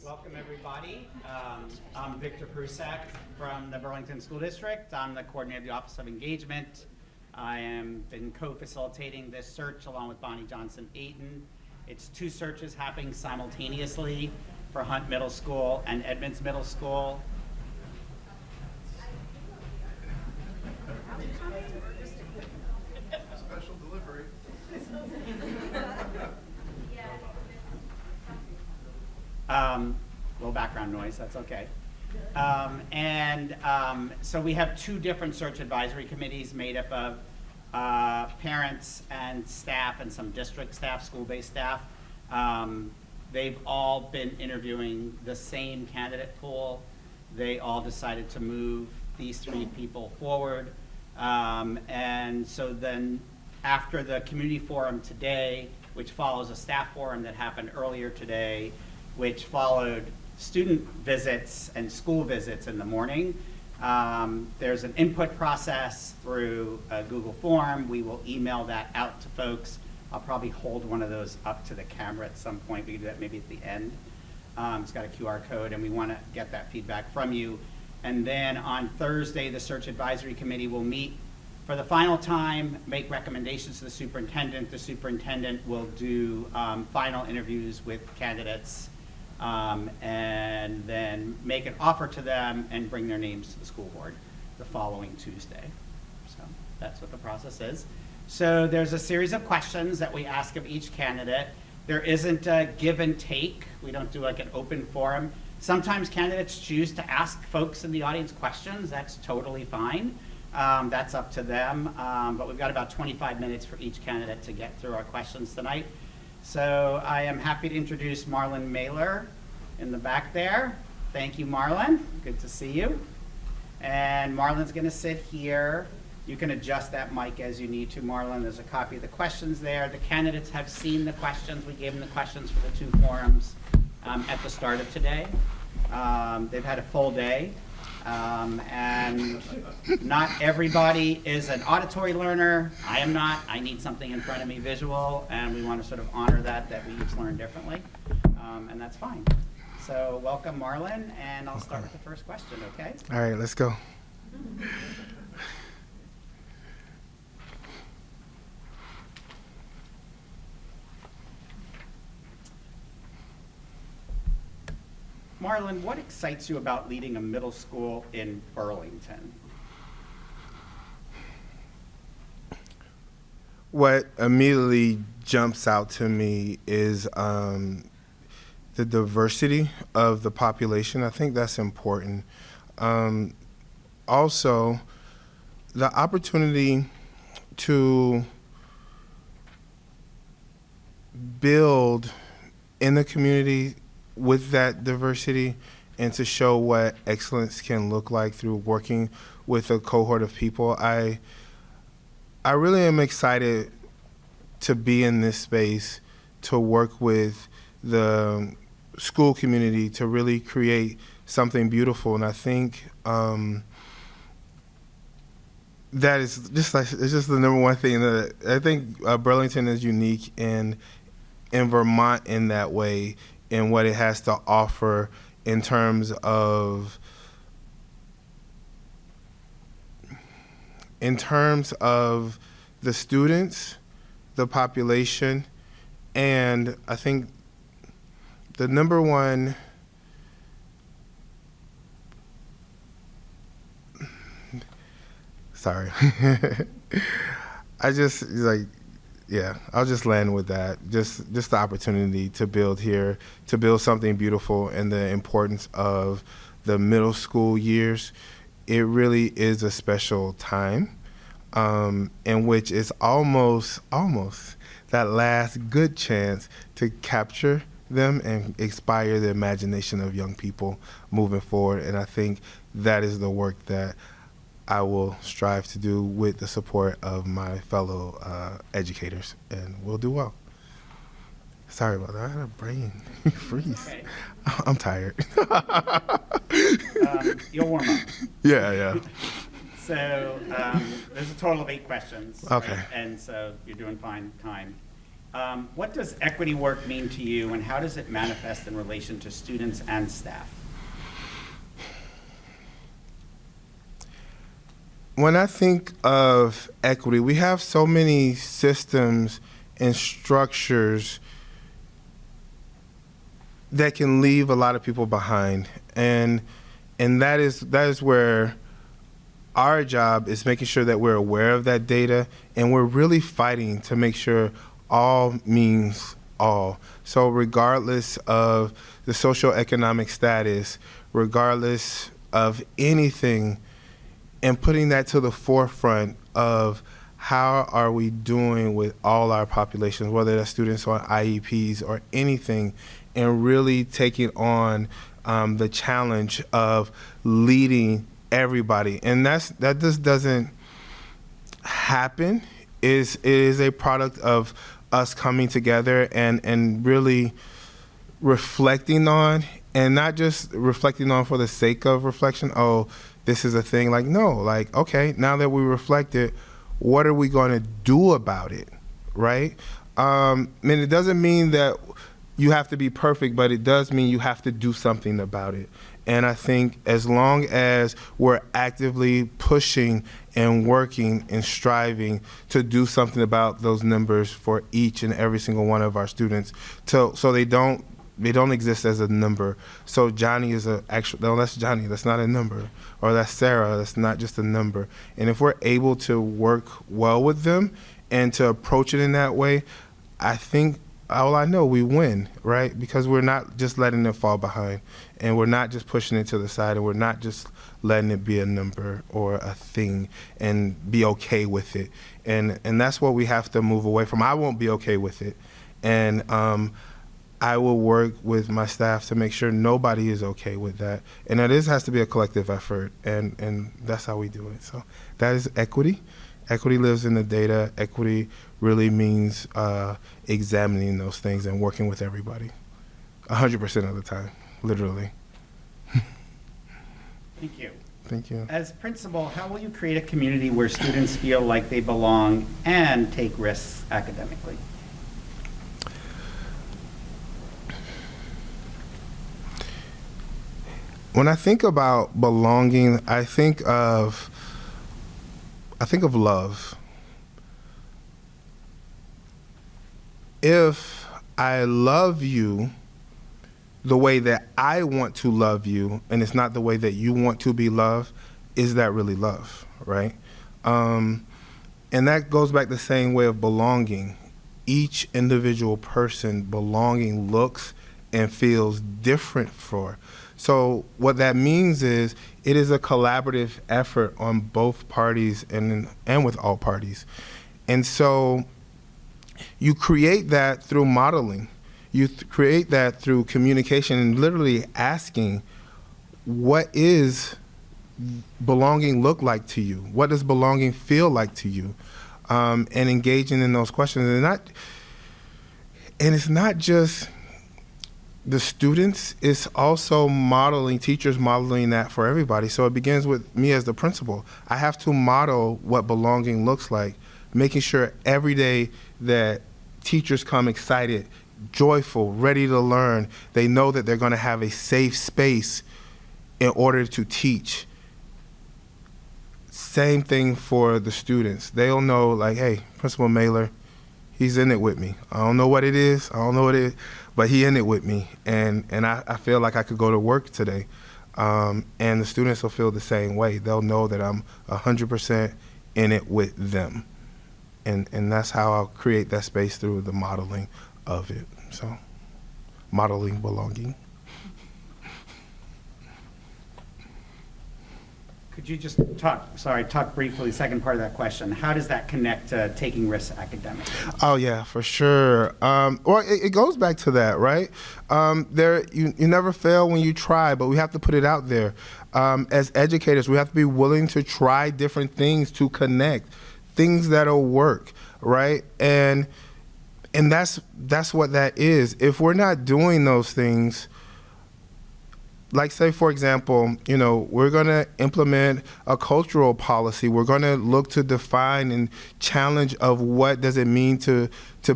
Welcome, everybody. I'm Victor Prusak from the Burlington School District. I'm the coordinator of the Office of Engagement. I am been co-facilitating this search along with Bonnie Johnson-Ayton. It's two searches happening simultaneously for Hunt Middle School and Edmonds Middle School. Special delivery. Little background noise, that's okay. So we have two different search advisory committees made up of parents and staff and some district staff, school-based staff. They've all been interviewing the same candidate pool. They all decided to move these three people forward. And so then after the community forum today, which follows a staff forum that happened earlier today, which followed student visits and school visits in the morning. There's an input process through a Google form. We will email that out to folks. I'll probably hold one of those up to the camera at some point. We can do that maybe at the end. It's got a QR code, and we want to get that feedback from you. And then on Thursday, the Search Advisory Committee will meet for the final time, make recommendations to the superintendent. The superintendent will do final interviews with candidates and then make an offer to them and bring their names to the school board the following Tuesday. So that's what the process is. So there's a series of questions that we ask of each candidate. There isn't a give and take. We don't do like an open forum. Sometimes candidates choose to ask folks in the audience questions. That's totally fine. That's up to them. But we've got about 25 minutes for each candidate to get through our questions tonight. So I am happy to introduce Marlon Maylor in the back there. Thank you, Marlon. Good to see you. And Marlon's going to sit here. You can adjust that mic as you need to, Marlon. There's a copy of the questions there. The candidates have seen the questions. We gave them the questions for the two forums at the start of today. They've had a full day. And not everybody is an auditory learner. I am not. I need something in front of me visual, and we want to sort of honor that we each learn differently, and that's fine. So welcome, Marlon, and I'll start with the first question, okay? All right, let's go. Marlon, what excites you about leading a middle school in Burlington? What immediately jumps out to me is the diversity of the population. I think that's important. Also, the opportunity to build in the community with that diversity and to show what excellence can look like through working with a cohort of people. I really am excited to be in this space, to work with the school community to really create something beautiful. And I think that is just like, it's just the number one thing that I think Burlington is unique in Vermont in that way, in what it has to offer in terms of the students, the population, and I think the number one sorry. I'll just land with that. Just the opportunity to build here, to build something beautiful, and the importance of the middle school years. It really is a special time in which it's almost that last good chance to capture them and inspire the imagination of young people moving forward. And I think that is the work that I will strive to do with the support of my fellow educators, and we'll do well. Sorry about that. I had a brain freeze. Okay. I'm tired. You'll warm up. Yeah. So there's a total of 8 questions. Okay. Right? And so you're doing fine time. What does equity work mean to you, and how does it manifest in relation to students and staff? When I think of equity, we have so many systems and structures that can leave a lot of people behind, and that is where our job is making sure that we're aware of that data, and we're really fighting to make sure all means all. So regardless of the socioeconomic status, regardless of anything, and putting that to the forefront of how are we doing with all our populations, whether that's students on IEPs or anything, and really taking on the challenge of leading everybody. And that just doesn't happen. It is a product of us coming together and really reflecting on, and not just reflecting on for the sake of reflection. Oh, this is a thing. Like, no, like, okay, now that we reflected, what are we going to do about it, right? And it doesn't mean that you have to be perfect, but it does mean you have to do something about it. And I think as long as we're actively pushing and working and striving to do something about those numbers for each and every single one of our students, so they don't exist as a number. So Johnny is no, that's Johnny, that's not a number. Or that's Sarah, that's not just a number. And if we're able to work well with them and to approach it in that way, I think, I know we win, right? Because we're not just letting it fall behind, and we're not just pushing it to the side, and we're not just letting it be a number or a thing and be okay with it. And that's what we have to move away from. I won't be okay with it. And I will work with my staff to make sure nobody is okay with that. And that has to be a collective effort, and that's how we do it. So that is equity. Equity lives in the data. Equity really means examining those things and working with everybody 100% of the time, literally. Thank you. Thank you. As principal, how will you create a community where students feel like they belong and take risks academically? When I think about belonging, I think of love. If I love you the way that I want to love you, and it's not the way that you want to be loved, is that really love, right? And that goes back the same way of belonging. Each individual person belonging looks and feels different for. So what that means is it is a collaborative effort on both parties and with all parties. And so you create that through modeling. You create that through communication and literally asking, what is belonging look like to you? What does belonging feel like to you? And engaging in those questions. And it's not just the students, it's also modeling, teachers modeling that for everybody. So it begins with me as the principal. I have to model what belonging looks like, making sure every day that teachers come excited, joyful, ready to learn. They know that they're going to have a safe space in order to teach. Same thing for the students. They'll know, like, hey, Principal Maylor, he's in it with me. I don't know what it is. But he in it with me. And I feel like I could go to work today. And the students will feel the same way. They'll know that I'm 100% in it with them. And that's how I'll create that space through the modeling of it. So, modeling belonging. Could you just talk briefly, the second part of that question. How does that connect to taking risks academically? Oh yeah, for sure. Well, it goes back to that, right? You never fail when you try, but we have to put it out there. As educators, we have to be willing to try different things to connect, things that'll work, right? And that's what that is. If we're not doing those things, like say for example, we're going to implement a cultural policy. We're going to look to define and challenge of what does it mean to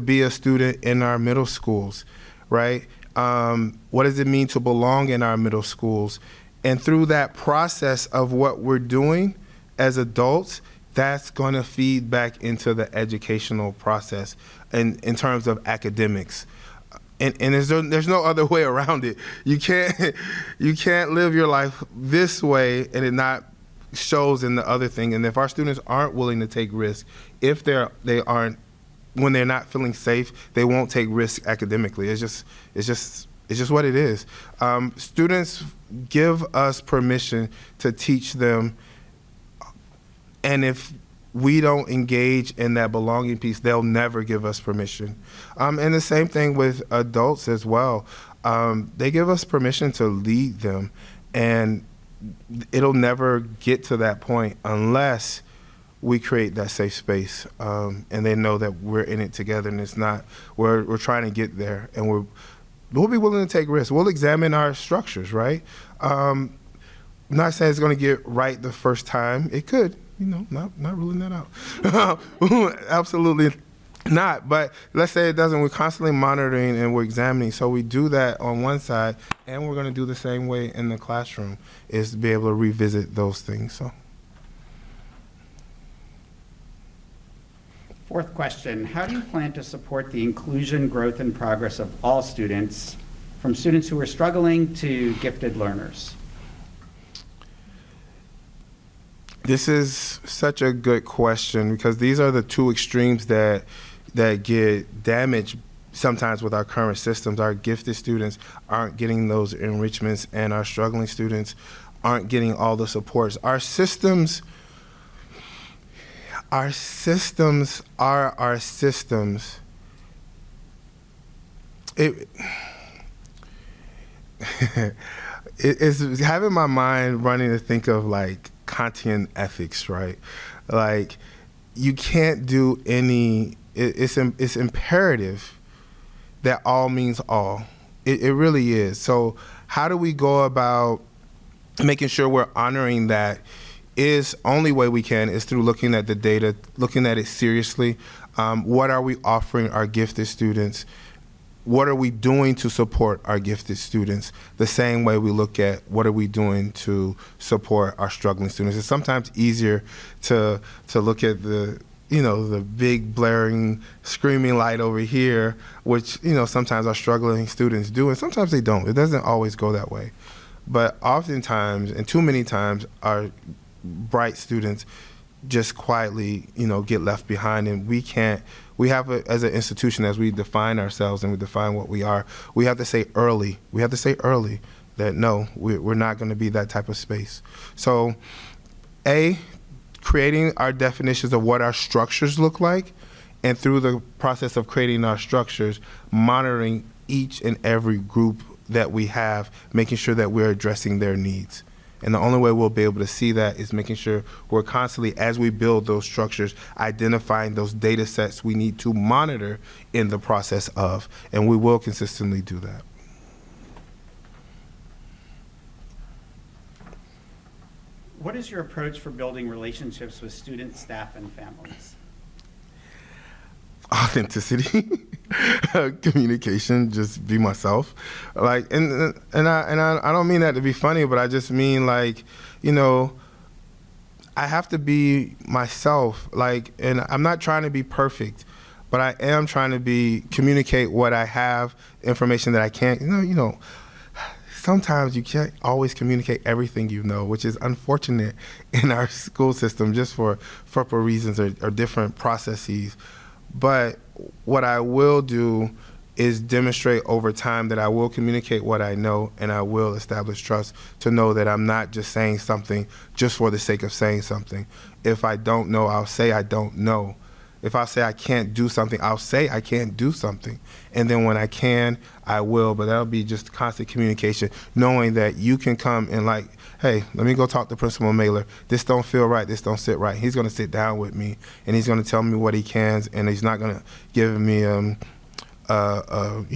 be a student in our middle schools, right? What does it mean to belong in our middle schools? And through that process of what we're doing as adults, that's going to feed back into the educational process in terms of academics. And there's no other way around it. You can't live your life this way and it not shows in the other thing. And if our students aren't willing to take risks, if when they're not feeling safe, they won't take risks academically. It's just what it is. Students give us permission to teach them, and if we don't engage in that belonging piece, they'll never give us permission. And the same thing with adults as well. They give us permission to lead them, and it'll never get to that point unless we create that safe space, and they know that we're in it together, and it's not, we're trying to get there, and we'll be willing to take risks. We'll examine our structures, right? I'm not saying it's going to get right the first time. It could, not ruling that out. Absolutely not. But let's say it doesn't. We're constantly monitoring and we're examining. So we do that on one side, and we're going to do the same way in the classroom, is to be able to revisit those things. So. Fourth question, how do you plan to support the inclusion, growth, and progress of all students, from students who are struggling to gifted learners? This is such a good question, because these are the two extremes that get damaged sometimes with our current systems. Our gifted students aren't getting those enrichments, and our struggling students aren't getting all the supports. Our systems are our systems. It's having my mind running to think of like Kantian ethics, right? Like, you can't do any, it's imperative that all means all. It really is. So how do we go about making sure we're honoring that? Is only way we can is through looking at the data, looking at it seriously. What are we offering our gifted students? What are we doing to support our gifted students? The same way we look at what are we doing to support our struggling students. It's sometimes easier to look at the big blaring screaming light over here, which sometimes our struggling students do, and sometimes they don't. It doesn't always go that way. But oftentimes, and too many times, our bright students just quietly, get left behind, and we have as an institution, as we define ourselves and we define what we are, we have to say early that no, we're not going to be that type of space. So, creating our definitions of what our structures look like, and through the process of creating our structures, monitoring each and every group that we have, making sure that we're addressing their needs. And the only way we'll be able to see that is making sure we're constantly, as we build those structures, identifying those data sets we need to monitor in the process of, and we will consistently do that. What is your approach for building relationships with students, staff, and families? Authenticity, communication, just be myself. Like, and I don't mean that to be funny, but I just mean like, I have to be myself. Like, and I'm not trying to be perfect, but I am trying to communicate what I have, information that I can't. Sometimes you can't always communicate everything which is unfortunate in our school system, just for reasons or different processes. But what I will do is demonstrate over time that I will communicate what I know, and I will establish trust to know that I'm not just saying something just for the sake of saying something. If I don't know, I'll say I don't know. If I say I can't do something, I'll say I can't do something. And then when I can, I will. But that'll be just constant communication, knowing that you can come and like, hey, let me go talk to Principal Maylor. This don't feel right. This don't sit right. He's going to sit down with me, and he's going to tell me what he can, and he's not going to give me answer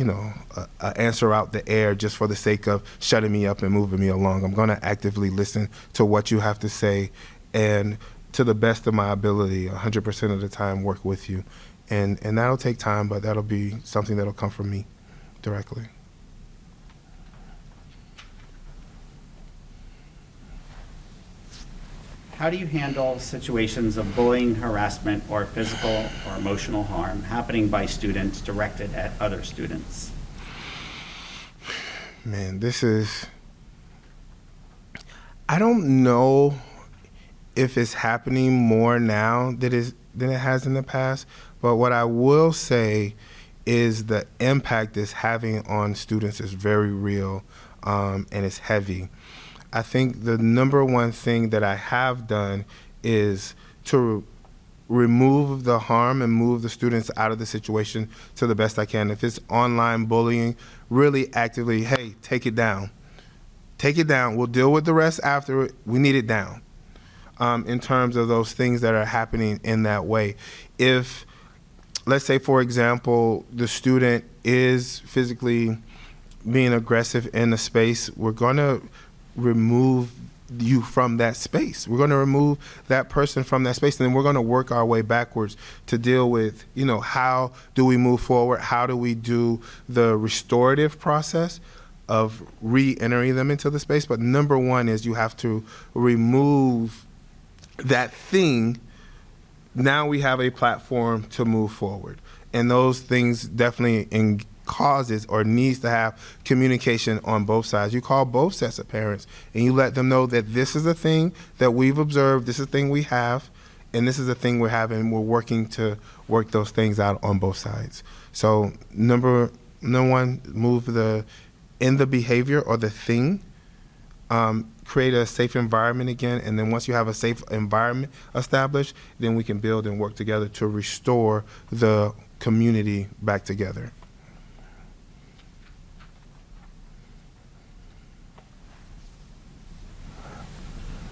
out the air just for the sake of shutting me up and moving me along. I'm going to actively listen to what you have to say, and to the best of my ability, 100% of the time, work with you. And that'll take time, but that'll be something that'll come from me directly. How do you handle situations of bullying, harassment, or physical or emotional harm happening by students directed at other students? Man, I don't know if it's happening more now than it has in the past, but what I will say is the impact it's having on students is very real, and it's heavy. I think the number one thing that I have done is to remove the harm and move the students out of the situation to the best I can. If it's online bullying, really actively, hey, take it down. Take it down. We'll deal with the rest after it. We need it down. In terms of those things that are happening in that way. If, let's say, for example, the student is physically being aggressive in the space, we're going to remove you from that space. We're going to remove that person from that space, and then we're going to work our way backwards to deal with, how do we move forward? How do we do the restorative process of re-entering them into the space? But number one is you have to remove that thing. Now we have a platform to move forward. And those things definitely causes or needs to have communication on both sides. You call both sets of parents and you let them know that this is a thing that we've observed, this is a thing we have, and this is a thing we're having, and we're working to work those things out on both sides. So number one, move the behavior or the thing, create a safe environment again, and then once you have a safe environment established, then we can build and work together to restore the community back together.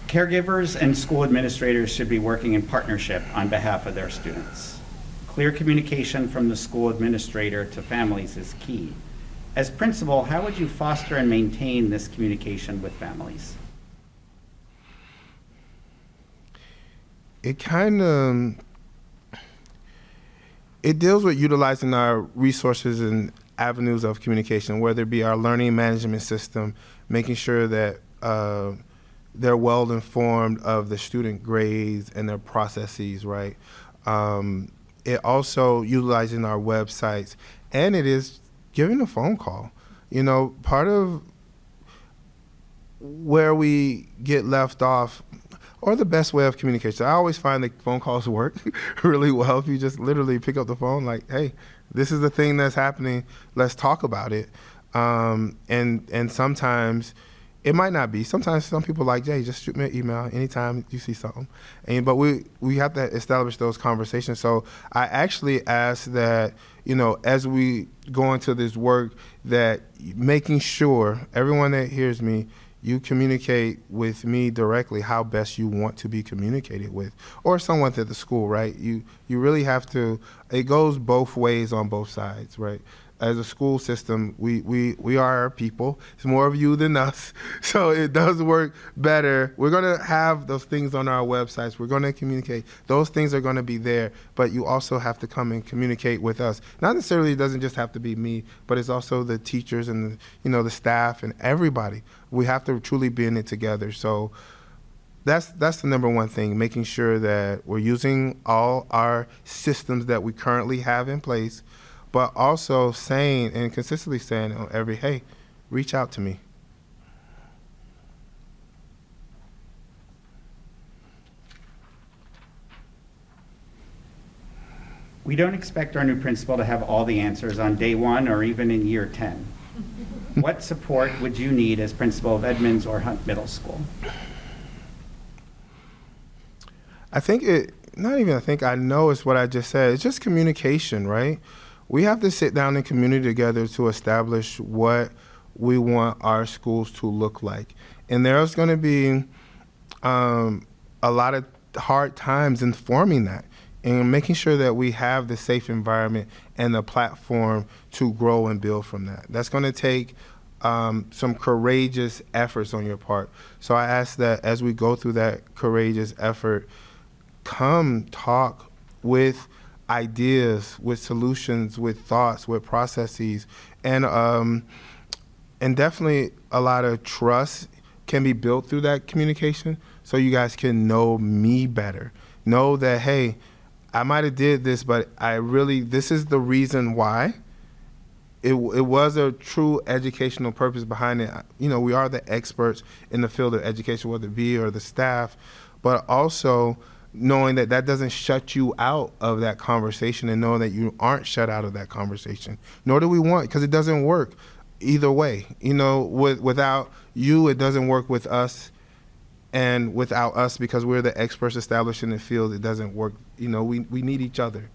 Caregivers and school administrators should be working in partnership on behalf of their students. Clear communication from the school administrator to families is key. As principal, how would you foster and maintain this communication with families? It deals with utilizing our resources and avenues of communication, whether it be our learning management system, making sure that they're well informed of the student grades and their processes, right? It also utilizing our websites, and it is giving a phone call. Part of where we get left off, or the best way of communication, I always find that phone calls work really well. If you just literally pick up the phone, like, hey, this is the thing that's happening, let's talk about it. And sometimes it might not be. Sometimes some people like, Jay, just shoot me an email anytime you see something. But we have to establish those conversations. So I actually ask that, as we go into this work, that making sure everyone that hears me, you communicate with me directly how best you want to be communicated with, or someone at the school, right? You really have to, it goes both ways on both sides, right? As a school system, we are our people. It's more of you than us. So it does work better. We're going to have those things on our websites. We're going to communicate. Those things are going to be there, but you also have to come and communicate with us. Not necessarily, it doesn't just have to be me, but it's also the teachers and the staff and everybody. We have to truly be in it together. So that's the number one thing, making sure that we're using all our systems that we currently have in place, but also saying and consistently saying on hey, reach out to me. We don't expect our new principal to have all the answers on day one or even in year 10. What support would you need as principal of Edmonds or Hunt Middle School? I know it's what I just said. It's just communication, right? We have to sit down in community together to establish what we want our schools to look like. And there's going to be a lot of hard times in forming that. and making sure that we have the safe environment and the platform to grow and build from that. That's going to take some courageous efforts on your part. So I ask that as we go through that courageous effort, come talk with ideas, with solutions, with thoughts, with processes, and definitely a lot of trust can be built through that communication. So you guys can know me better, know that, hey, I might have did this, but this is the reason why. It was a true educational purpose behind it. You know, we are the experts in the field of education, whether it be or the staff, but also knowing that that doesn't shut you out of that conversation, and knowing that you aren't shut out of that conversation. Nor do we want, because it doesn't work either way. You know, without you, it doesn't work with us, and without us, because we're the experts established in the field, it doesn't work. You know, we need each other.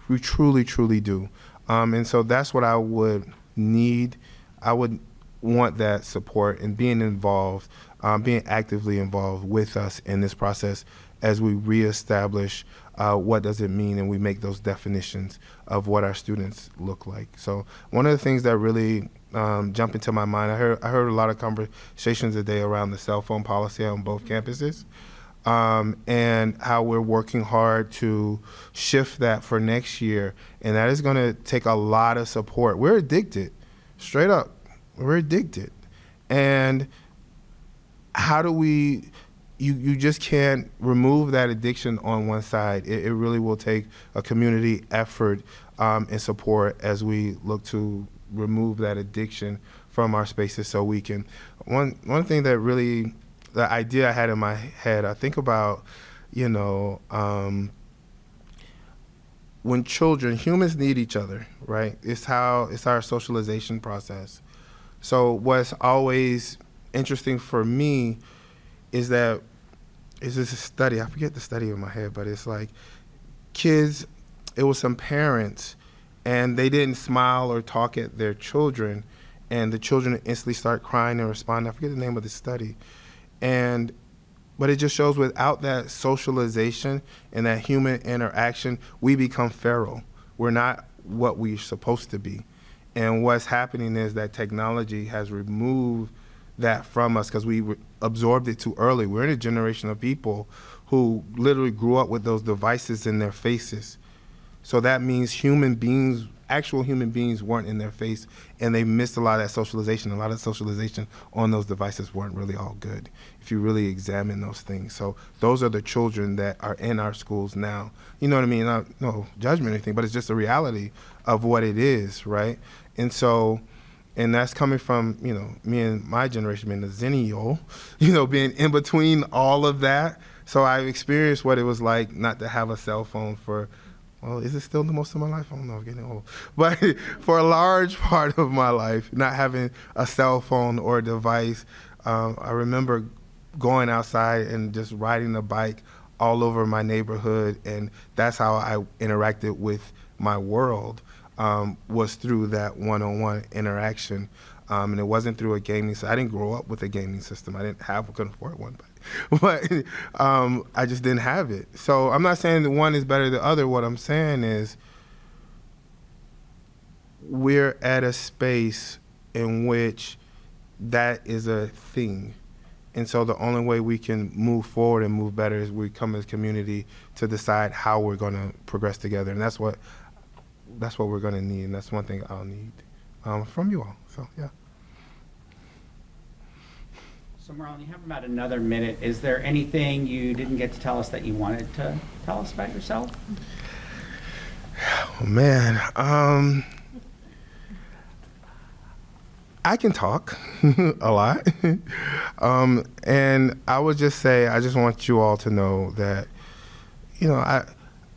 We truly, truly do. And so that's what I would need. I would want that support and being involved, being actively involved with us in this process as we reestablish what does it mean, and we make those definitions of what our students look like. So one of the things that really jumped into my mind, I heard a lot of conversations today around the cell phone policy on both campuses. And how we're working hard to shift that for next year. And that is going to take a lot of support. We're addicted, straight up. We're addicted. And how do we, you just can't remove that addiction on one side. It really will take a community effort and support as we look to remove that addiction from our spaces so we can, one thing that really, the idea I had in my head, I think about, you know, when humans need each other, right? It's our socialization process. So what's always interesting for me is this a study, I forget the study in my head, but it's like kids, it was some parents, and they didn't smile or talk at their children, and the children instantly start crying and responding. I forget the name of the study. But it just shows without that socialization and that human interaction, we become feral. We're not what we're supposed to be. And what's happening is that technology has removed that from us because we absorbed it too early. We're in a generation of people who literally grew up with those devices in their faces. So that means actual human beings weren't in their face, and they missed a lot of that socialization. A lot of socialization on those devices weren't really all good, if you really examine those things. So those are the children that are in our schools now. You know what I mean? No judgment or anything, but it's just a reality of what it is, right? And so, and that's coming from, you know, me and my generation being a zennial, you know, being in between all of that. So I've experienced what it was like not to have a cell phone for, well, is it still the most of my life? I don't know, I'm getting old. But for a large part of my life, not having a cell phone or a device, I remember going outside and just riding a bike all over my neighborhood, and that's how I interacted with my world, was through that one-on-one interaction. And it wasn't through a gaming system. I didn't grow up with a gaming system. I couldn't afford one, but I just didn't have it. So I'm not saying that one is better than the other. What I'm saying is we're at a space in which that is a thing. And so the only way we can move forward and move better is we come as a community to decide how we're going to progress together. And that's what we're going to need, and that's one thing I'll need from you all. So, yeah. So Marlon, you have about another minute. Is there anything you didn't get to tell us that you wanted to tell us about yourself? Oh, man. I can talk a lot. And I would just say, I just want you all to know that, you know,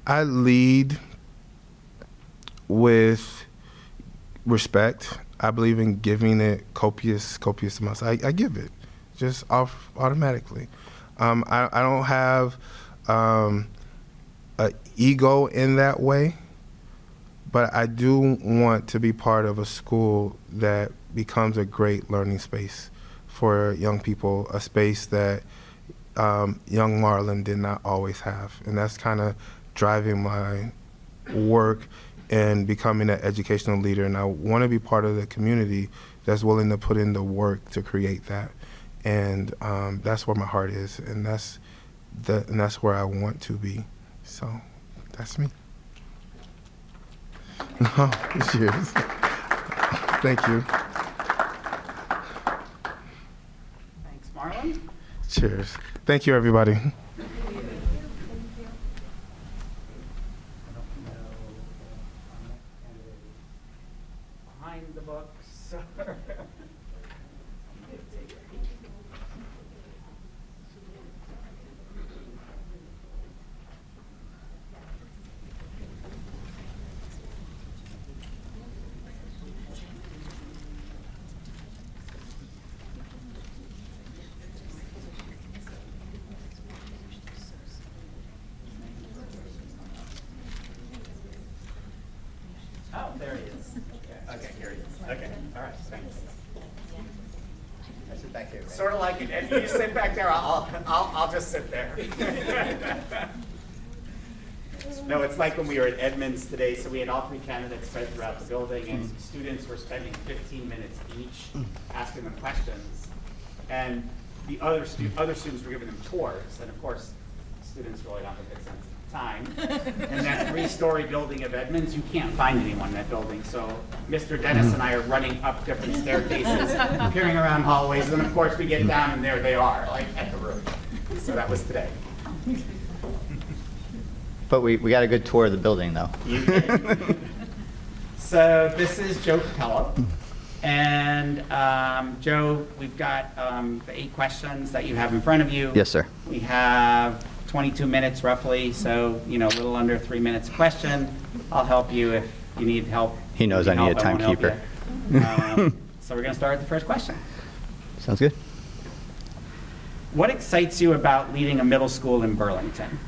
I lead with respect. I believe in giving it copious amounts. I give it just off automatically. I don't have an ego in that way, but I do want to be part of a school that becomes a great learning space for young people, a space that young Marlon did not always have. And that's kind of driving my work and becoming an educational leader. And I want to be part of the community that's willing to put in the work to create that. And that's where my heart is, and that's where I want to be. So that's me. Cheers. Thank you. Thanks, Marlon. Cheers. Thank you, everybody. I don't know. Behind the books. Oh, there he is. Okay, here he is. Okay, all right, thanks. I said thank you. Sort of like, if you sit back there, I'll just sit there. No, it's like when we were at Edmonds today, so we had all three candidates spread throughout the building, and students were spending 15 minutes each asking them questions. And the other students were giving them tours, and of course, students really don't have a good sense of time. And that 3-story building of Edmonds, you can't find anyone in that building. So Mr. Dennis and I are running up different staircases, peering around hallways, and of course we get down and there they are, like at the roof. So that was today. But we got a good tour of the building, though. You did. So this is Joe Copello. And Joe, we've got the 8 questions that you have in front of you. Yes, sir. We have 22 minutes roughly, so a little under 3 minutes a question. I'll help you if you need help. He knows I need a timekeeper. So we're going to start with the first question. Sounds good. What excites you about leading a middle school in Burlington?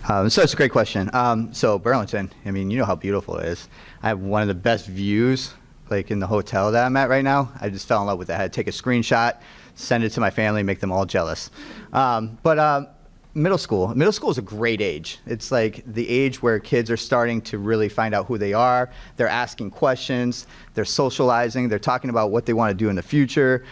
So it's a great question. So Burlington, I mean, you know how beautiful it is. I have one of the best views, like in the hotel that I'm at right now. I just fell in love with it. I had to take a screenshot, send it to my family, make them all jealous. But middle school is a great age. It's like the age where kids are starting to really find out who they are. They're asking questions. They're socializing. They're talking about what they want to do in the future.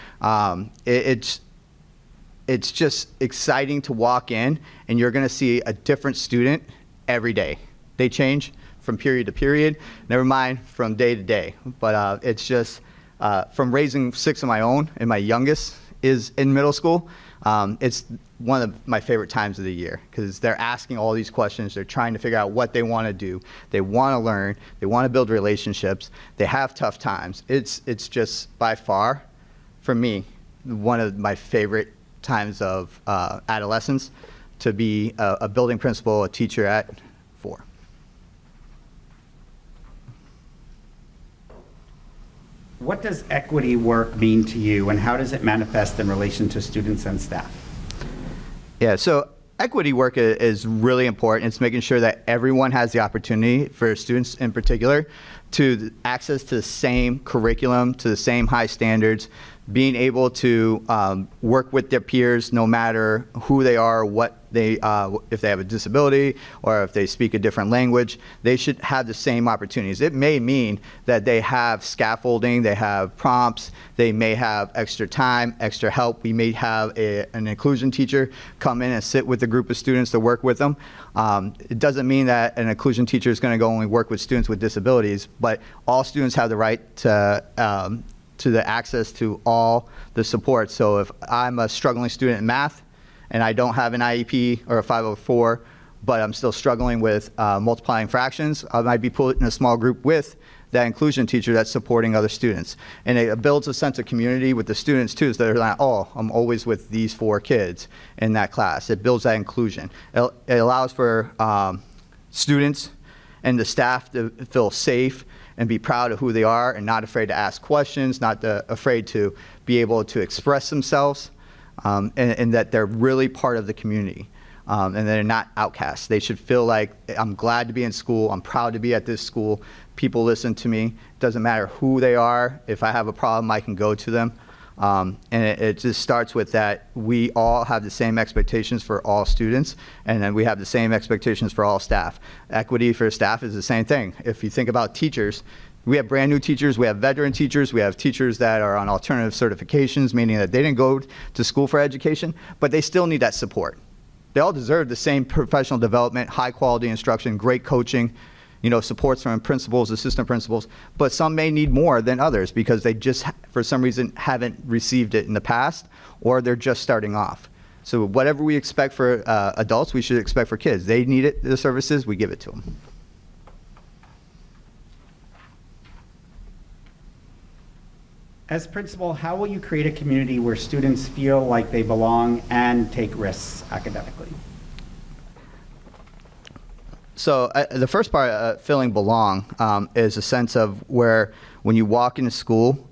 It's just exciting to walk in, and you're going to see a different student every day. They change from period to period, never mind from day to day. But it's just from raising 6 of my own, and my youngest is in middle school. It's one of my favorite times of the year because they're asking all these questions. They're trying to figure out what they want to do. They want to learn. They want to build relationships. They have tough times. It's just by far, for me, one of my favorite times of adolescence to be a building principal, a teacher at 4. What does equity work mean to you, and how does it manifest in relation to students and staff? Yeah, so equity work is really important. It's making sure that everyone has the opportunity, for students in particular, to access to the same curriculum, to the same high standards, being able to work with their peers no matter who they are, what they, if they have a disability or if they speak a different language, they should have the same opportunities. It may mean that they have scaffolding, they have prompts, they may have extra time, extra help. We may have an inclusion teacher come in and sit with a group of students to work with them. It doesn't mean that an inclusion teacher is going to go only work with students with disabilities, but all students have the right to the access to all the support. So if I'm a struggling student in math and I don't have an IEP or a 504, but I'm still struggling with multiplying fractions, I might be put in a small group with that inclusion teacher that's supporting other students. And it builds a sense of community with the students too, so they're like, oh, I'm always with these 4 kids in that class. It builds that inclusion. It allows for students and the staff to feel safe and be proud of who they are and not afraid to ask questions, not afraid to be able to express themselves, and that they're really part of the community, and they're not outcasts. They should feel like, I'm glad to be in school, I'm proud to be at this school, people listen to me, doesn't matter who they are, if I have a problem I can go to them. And it just starts with that we all have the same expectations for all students, and then we have the same expectations for all staff. Equity for staff is the same thing. If you think about teachers, we have brand new teachers, we have veteran teachers, we have teachers that are on alternative certifications, meaning that they didn't go to school for education, but they still need that support. They all deserve the same professional development, high quality instruction, great coaching, supports from principals, assistant principals, but some may need more than others because they just, for some reason, haven't received it in the past, or they're just starting off. So whatever we expect for adults, we should expect for kids. They need it, the services, we give it to them. As principal, how will you create a community where students feel like they belong and take risks academically? So the first part, feeling belong, is a sense of where when you walk into school,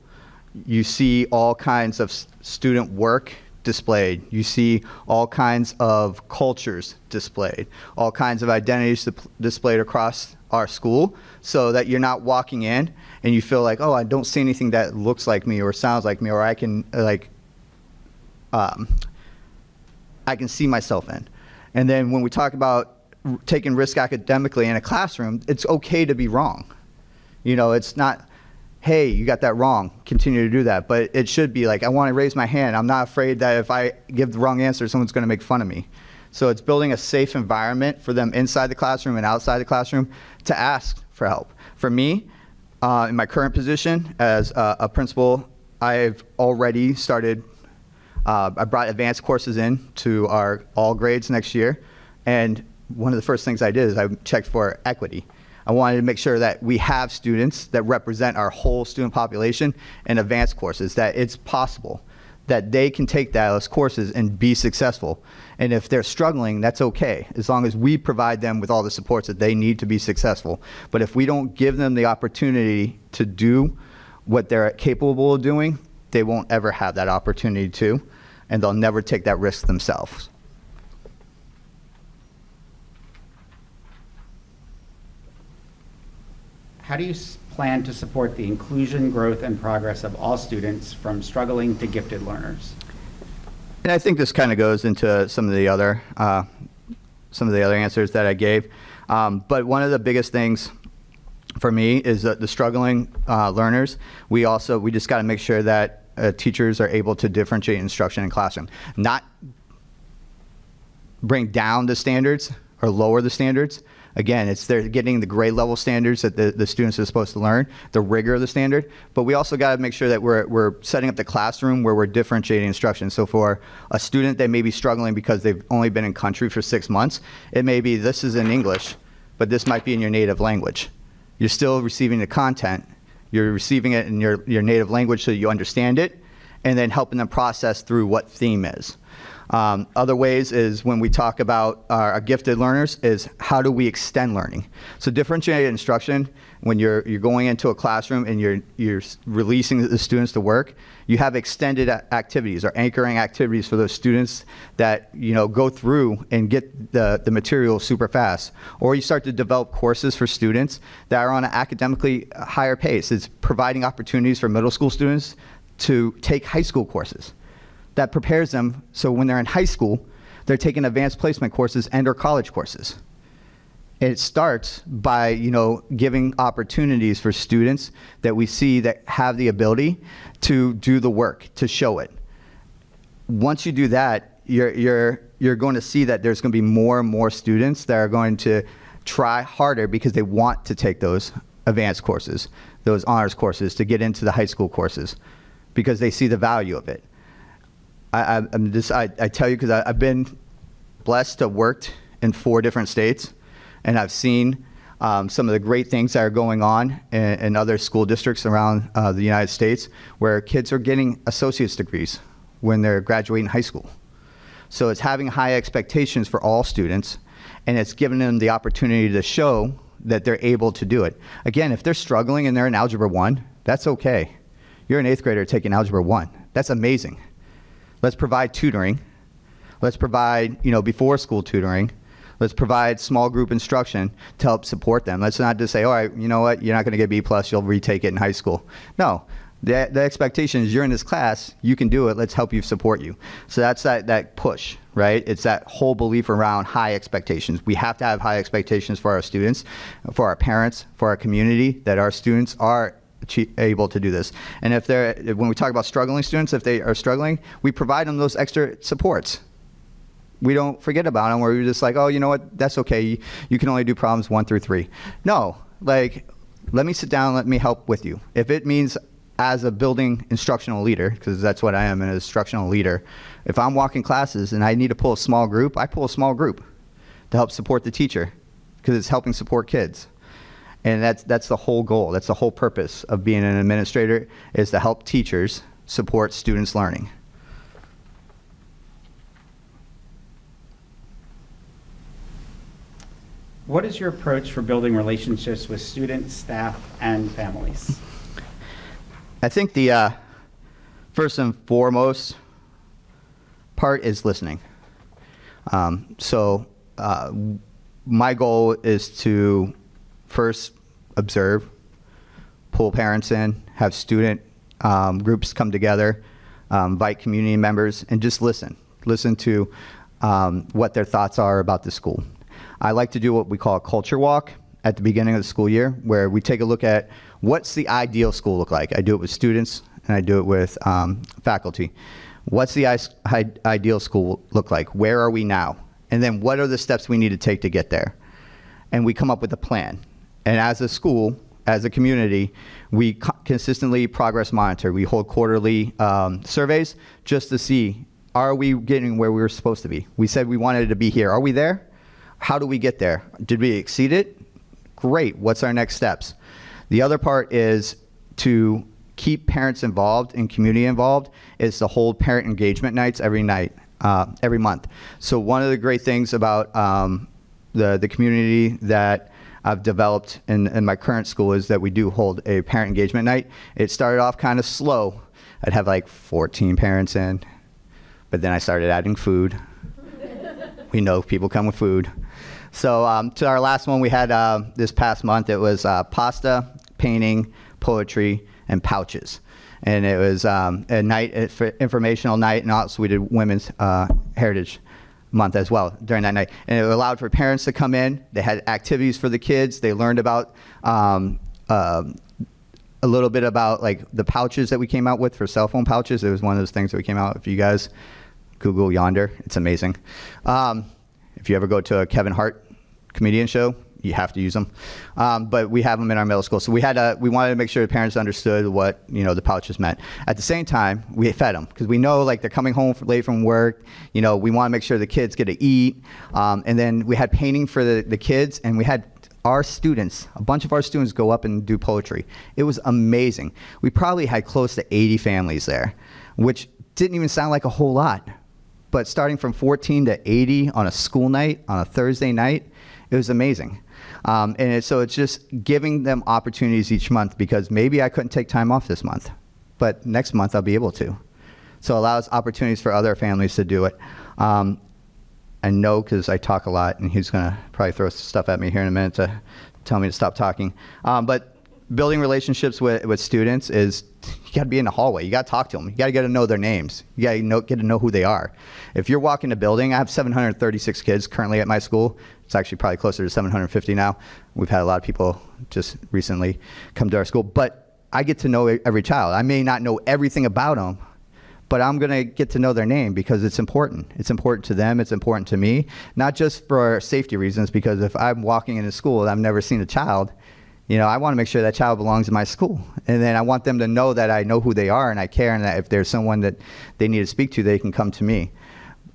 you see all kinds of student work displayed. You see all kinds of cultures displayed, all kinds of identities displayed across our school, so that you're not walking in and you feel like, oh, I don't see anything that looks like me or sounds like me, or I can I can see myself in. And then when we talk about taking risk academically in a classroom, it's okay to be wrong. It's not, hey, you got that wrong, continue to do that. But it should be like, I want to raise my hand. I'm not afraid that if I give the wrong answer, someone's going to make fun of me. So it's building a safe environment for them inside the classroom and outside the classroom to ask for help. For me, in my current position as a principal, I've already started, I brought advanced courses in to our all grades next year. And one of the first things I did is I checked for equity. I wanted to make sure that we have students that represent our whole student population in advanced courses, that it's possible that they can take those courses and be successful. And if they're struggling, that's okay, as long as we provide them with all the supports that they need to be successful. But if we don't give them the opportunity to do what they're capable of doing, they won't ever have that opportunity to, and they'll never take that risk themselves. How do you plan to support the inclusion, growth, and progress of all students from struggling to gifted learners? And I think this kind of goes into some of the other answers that I gave. But one of the biggest things for me is that the struggling learners, we just got to make sure that teachers are able to differentiate instruction in classroom, not bring down the standards or lower the standards. Again, they're getting the grade level standards that the students are supposed to learn, the rigor of the standard, but we also got to make sure that we're setting up the classroom where we're differentiating instruction. So for a student that may be struggling because they've only been in country for 6 months, it may be this is in English, but this might be in your native language. You're still receiving the content, you're receiving it in your native language so you understand it, and then helping them process through what theme is. Other ways is when we talk about our gifted learners is how do we extend learning. So differentiated instruction, when you're going into a classroom and you're releasing the students to work, you have extended activities or anchoring activities for those students that go through and get the material super fast. Or you start to develop courses for students that are on an academically higher pace. It's providing opportunities for middle school students to take high school courses. That prepares them so when they're in high school, they're taking advanced placement courses and or college courses. And it starts by, giving opportunities for students that we see that have the ability to do the work, to show it. Once you do that, you're going to see that there's going to be more and more students that are going to try harder because they want to take those advanced courses, those honors courses, to get into the high school courses because they see the value of it. I tell you because I've been blessed to have worked in 4 different states, and I've seen some of the great things that are going on in other school districts around the United States where kids are getting associate's degrees when they're graduating high school. So it's having high expectations for all students, and it's giving them the opportunity to show that they're able to do it. Again, if they're struggling and they're in Algebra 1, that's okay. You're an 8th grader taking Algebra 1. That's amazing. Let's provide tutoring. Let's provide, before school tutoring. Let's provide small group instruction to help support them. Let's not just say, all right, you know what, you're not going to get B+, you'll retake it in high school. No, The expectation is you're in this class, you can do it, let's help you, support you. So that's that push, right? It's that whole belief around high expectations. We have to have high expectations for our students, for our parents, for our community, that our students are able to do this. And when we talk about struggling students, if they are struggling, we provide them those extra supports. We don't forget about them where we're just like, oh, you know what, that's okay. You can only do problems 1 through 3. No, like, let me sit down, let me help with you. If it means as a building instructional leader, because that's what I am, an instructional leader, if I'm walking classes and I need to pull a small group, I pull a small group to help support the teacher because it's helping support kids. And that's the whole goal. That's the whole purpose of being an administrator, is to help teachers support students' learning. What is your approach for building relationships with students, staff, and families? I think the first and foremost part is listening. My goal is to first observe, pull parents in, have student groups come together, invite community members, and just listen. Listen to what their thoughts are about the school. I like to do what we call a culture walk at the beginning of the school year, where we take a look at what's the ideal school look like. I do it with students and I do it with faculty. What's the ideal school look like? Where are we now? And then what are the steps we need to take to get there? And we come up with a plan. And as a school, as a community, we consistently progress monitor. We hold quarterly surveys just to see, are we getting where we were supposed to be? We said we wanted to be here. Are we there? How do we get there? Did we exceed it? Great. What's our next steps? The other part is to keep parents involved and community involved, is to hold parent engagement nights every month. So one of the great things about the community that I've developed in my current school is that we do hold a parent engagement night. It started off kind of slow. I'd have like 14 parents in, but then I started adding food. We know people come with food. So to our last one we had this past month, it was pasta, painting, poetry, and pouches. And it was a night, informational night, and also we did Women's Heritage Month as well during that night. And it allowed for parents to come in. They had activities for the kids. They learned about a little bit about like the pouches that we came out with for cell phone pouches. It was one of those things that we came out. If you guys Google Yonder, it's amazing. If you ever go to a Kevin Hart comedian show, you have to use them. But we have them in our middle school. So we wanted to make sure the parents understood what, the pouches meant. At the same time, we fed them because we know like they're coming home late from work. We want to make sure the kids get to eat. And then we had painting for the kids, and we had our students, a bunch of our students go up and do poetry. It was amazing. We probably had close to 80 families there, which didn't even sound like a whole lot. But starting from 14 to 80 on a school night, on a Thursday night, it was amazing. So it's just giving them opportunities each month, because maybe I couldn't take time off this month, but next month I'll be able to. So it allows opportunities for other families to do it. I know because I talk a lot, and he's going to probably throw stuff at me here in a minute to tell me to stop talking. But building relationships with students is, you got to be in the hallway. You got to talk to them. You got to get to know their names. You got to get to know who they are. If you're walking the building, I have 736 kids currently at my school. It's actually probably closer to 750 now. We've had a lot of people just recently come to our school. But I get to know every child. I may not know everything about them, but I'm going to get to know their name because it's important. It's important to them. It's important to me, not just for safety reasons, because if I'm walking into school and I've never seen a child, I want to make sure that child belongs in my school. And then I want them to know that I know who they are and I care, and that if there's someone that they need to speak to, they can come to me.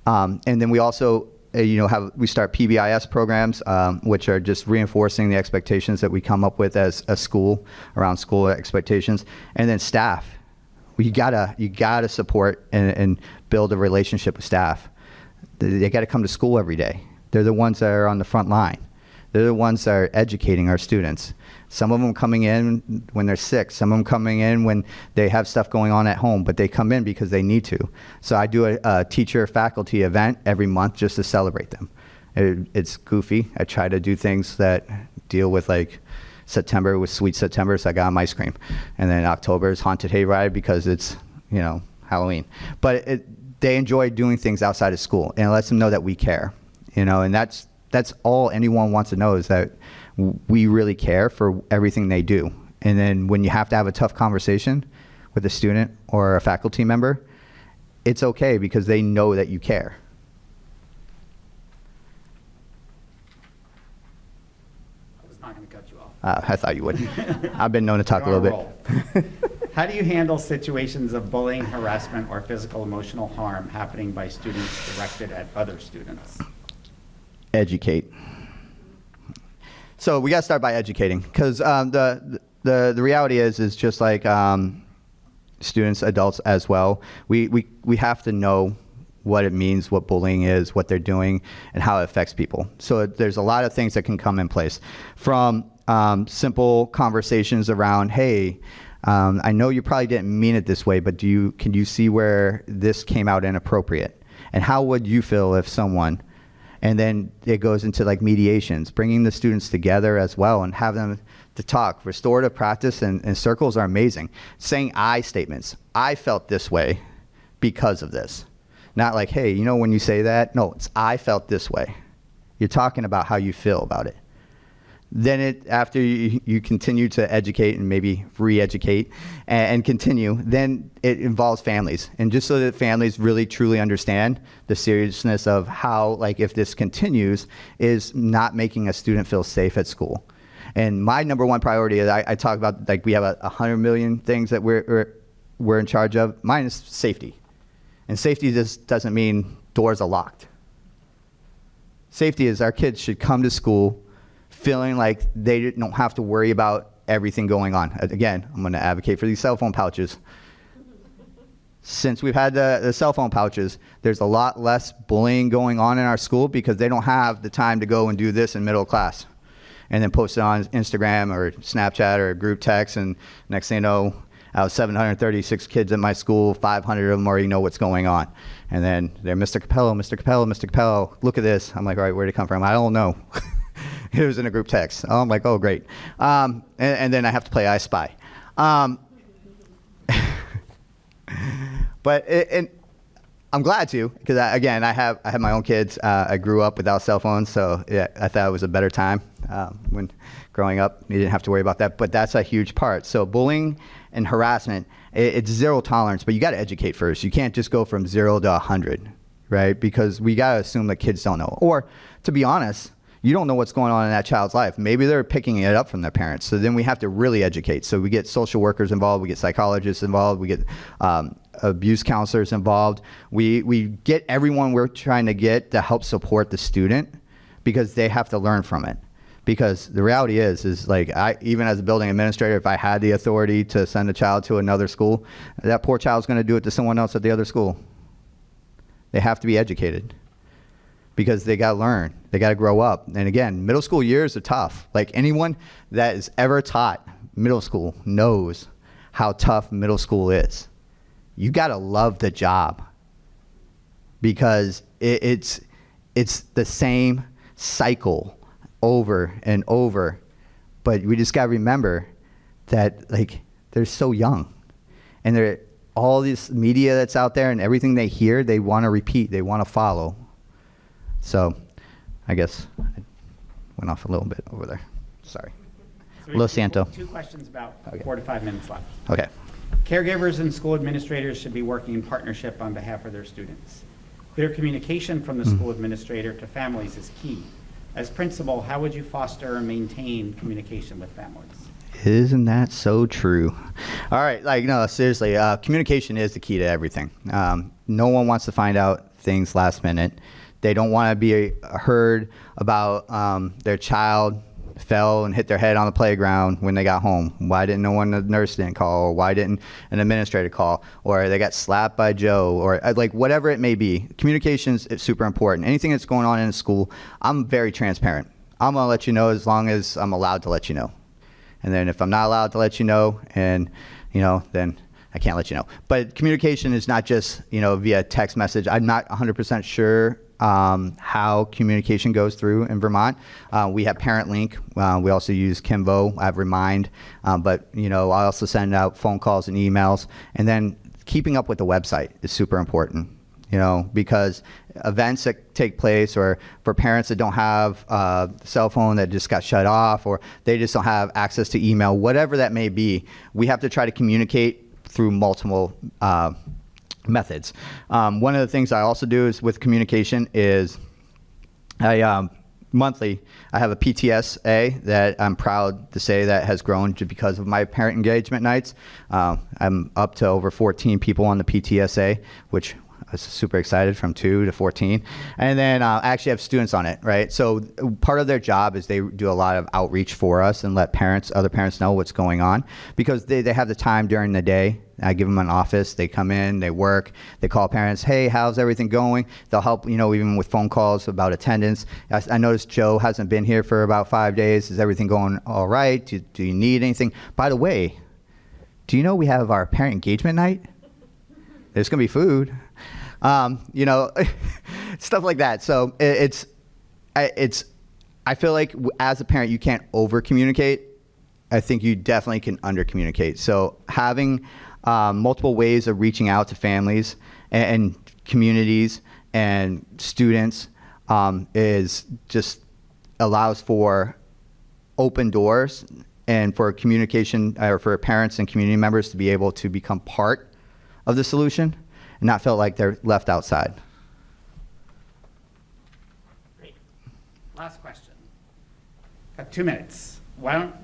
And then we also, we start PBIS programs, which are just reinforcing the expectations that we come up with as a school, around school expectations. And then staff. You gotta support and build a relationship with staff. They got to come to school every day. They're the ones that are on the front line. They're the ones that are educating our students. Some of them coming in when they're sick. Some of them coming in when they have stuff going on at home, but they come in because they need to. So I do a teacher-faculty event every month just to celebrate them. It's goofy. I try to do things that deal with like September was Sweet September, so I got 'em ice cream. And then October is Haunted Hayride because it's, Halloween. But they enjoy doing things outside of school, and it lets them know that we care, and that's all anyone wants to know, is that we really care for everything they do. And then when you have to have a tough conversation with a student or a faculty member, it's okay because they know that you care. I was not going to cut you off. I thought you would. I've been known to talk a little bit. How do you handle situations of bullying, harassment, or physical emotional harm happening by students directed at other students? Educate. So we got to start by educating, because the reality is just like students, adults as well. We have to know what it means, what bullying is, what they're doing, and how it affects people. So there's a lot of things that can come in place, from simple conversations around, hey, I know you probably didn't mean it this way, but can you see where this came out inappropriate? And how would you feel if someone? And then it goes into like mediations, bringing the students together as well and have them to talk. Restorative practice and circles are amazing. Saying I statements. I felt this way because of this. Not like, hey, when you say that? No, it's I felt this way. You're talking about how you feel about it. Then after you continue to educate and maybe re-educate and continue, then it involves families. And just so that families really truly understand the seriousness of how, like, if this continues, is not making a student feel safe at school. And my number one priority is I talk about, like, we have 100 million things that we're in charge of. Mine is safety. And safety just doesn't mean doors are locked. Safety is our kids should come to school feeling like they don't have to worry about everything going on. Again, I'm going to advocate for these cell phone pouches. Since we've had the cell phone pouches, there's a lot less bullying going on in our school because they don't have the time to go and do this in middle class and then post it on Instagram or Snapchat or group text, and next thing you know, out of 736 kids at my school, 500 of them already know what's going on. And then they're, Mr. Copello, Mr. Copello, Mr. Copello, look at this. I'm like, all right, where'd it come from? I don't know. It was in a group text. Oh, I'm like, oh, great. And then I have to play I Spy. But I'm glad to, because again, I have my own kids. I grew up without cell phones, so yeah, I thought it was a better time when growing up. You didn't have to worry about that, but that's a huge part. So bullying and harassment, it's zero tolerance, but you got to educate first. You can't just go from 0 to 100, right? Because we got to assume that kids don't know. Or, to be honest, you don't know what's going on in that child's life. Maybe they're picking it up from their parents. So then we have to really educate. So we get social workers involved, we get psychologists involved, we get abuse counselors involved. We get everyone we're trying to get to help support the student, because they have to learn from it. Because the reality is like, even as a building administrator, if I had the authority to send a child to another school, that poor child's going to do it to someone else at the other school. They have to be educated, because they got to learn. They got to grow up. And again, middle school years are tough. Like, anyone that is ever taught middle school knows how tough middle school is. You got to love the job, because it's the same cycle over and over. But we just got to remember that, like, they're so young, and they're all this media that's out there, and everything they hear, they want to repeat, they want to follow. So I guess I went off a little bit over there. Sorry. So Lo siento. Two questions, about Okay. 4 to 5 minutes left. Okay. Caregivers and school administrators should be working in partnership on behalf of their students. Clear communication from the school administrator to families is key. As principal, how would you foster and maintain communication with families? Isn't that so true? All right, like, no, seriously, communication is the key to everything. No one wants to find out things last minute. They don't want to be heard about their child fell and hit their head on the playground when they got home. Why didn't no one, the nurse didn't call? Or why didn't an administrator call? Or they got slapped by Joe, or like whatever it may be. Communications is super important. Anything that's going on in a school, I'm very transparent. I'm going to let you know as long as I'm allowed to let you know. And then if I'm not allowed to let you know, and then I can't let you know. But communication is not just via text message. I'm not 100% sure how communication goes through in Vermont. We have Parent Link. We also use Kimvo. I have Remind. But, I also send out phone calls and emails. And then keeping up with the website is super important, because events that take place, or for parents that don't have a cell phone that just got shut off, or they just don't have access to email, whatever that may be, we have to try to communicate through multiple methods. One of the things I also do is with communication is monthly, I have a PTSA that I'm proud to say that has grown because of my parent engagement nights. I'm up to over 14 people on the PTSA, which I was super excited, from 2 to 14. And then I actually have students on it, right? So part of their job is they do a lot of outreach for us and let other parents know what's going on, because they have the time during the day. I give them an office. They come in, they work, they call parents, hey, how's everything going? They'll help, even with phone calls about attendance. I noticed Joe hasn't been here for about 5 days. Is everything going all right? Do you need anything? By the way, do you know we have our parent engagement night? There's going to be food. Stuff like that. So I feel like as a parent, you can't over communicate. I think you definitely can under communicate. So having multiple ways of reaching out to families and communities and students is just allows for open doors and for communication, or for parents and community members to be able to become part of the solution and not feel like they're left outside. Great. Last question. Got 2 minutes.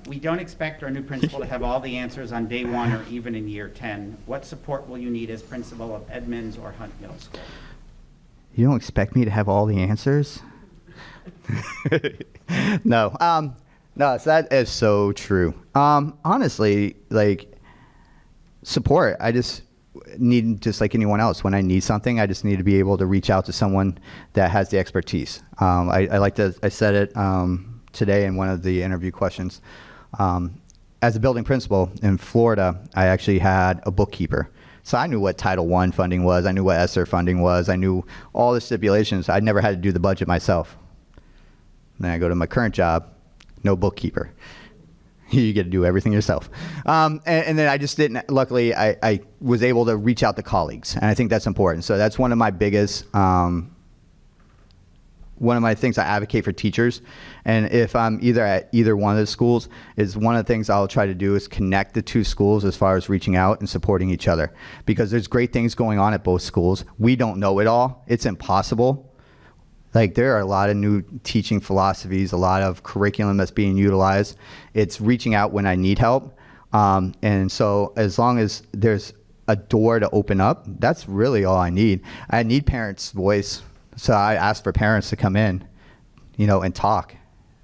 We don't expect our new principal to have all the answers on day 1 or even in year 10. What support will you need as principal of Edmonds or Hunt Middle School? You don't expect me to have all the answers? No. No, so that is so true. Honestly, support. I just need, just like anyone else, when I need something, I just need to be able to reach out to someone that has the expertise. I said it today in one of the interview questions. As a building principal in Florida, I actually had a bookkeeper. So I knew what Title I funding was. I knew what ESSER funding was. I knew all the stipulations. I never had to do the budget myself. Then I go to my current job, no bookkeeper. You get to do everything yourself. And then I just didn't, luckily, I was able to reach out to colleagues. And I think that's important. So that's one of my biggest, one of my things I advocate for teachers. And if I'm at either one of the schools, is one of the things I'll try to do is connect the 2 schools as far as reaching out and supporting each other. Because there's great things going on at both schools. We don't know it all. It's impossible. There are a lot of new teaching philosophies, a lot of curriculum that's being utilized. It's reaching out when I need help. And so as long as there's a door to open up, that's really all I need. I need parents' voice. So I ask for parents to come in, and talk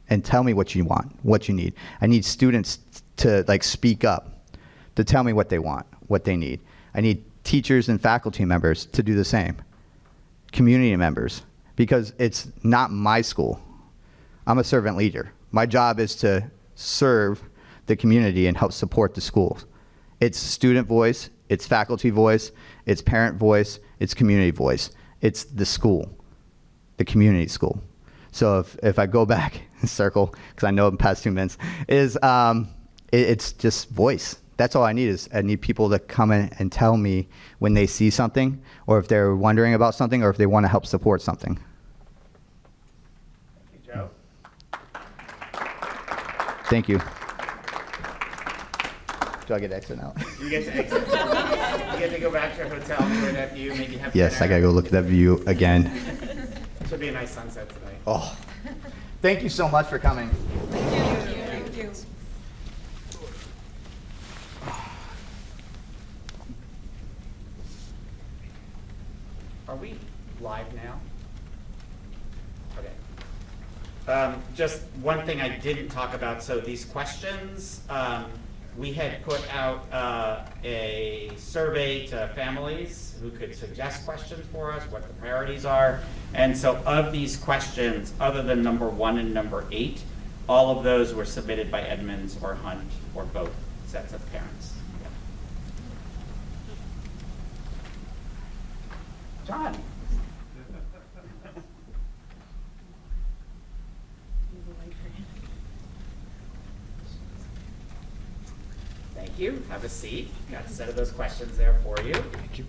and tell me what you want, what you need. I need students to speak up, to tell me what they want, what they need. I need teachers and faculty members to do the same. Community members. Because it's not my school. I'm a servant leader. My job is to serve the community and help support the schools. It's student voice, it's faculty voice, it's parent voice, it's community voice. It's the school, the community school. So if I go back and circle, because I know I'm past 2 minutes, it's just voice. That's all I need. I need people to come in and tell me when they see something, or if they're wondering about something, or if they want to help support something. Joe. Thank you. Do I get to exit now? You get to exit. You get to go back to your hotel, enjoy that view, maybe have Yes, dinner. I gotta go look at that view again. Should be a nice sunset tonight. Oh, thank you so much for coming. Thank you. Are we live now? Okay. Just one thing I didn't talk about, so these questions, we had put out a survey to families who could suggest questions for us, what the priorities are. And so of these questions, other than number 1 and number 8, all of those were submitted by Edmonds or Hunt or both sets of parents. John. you. Have a seat. Got a set of those questions there for you. Thank you.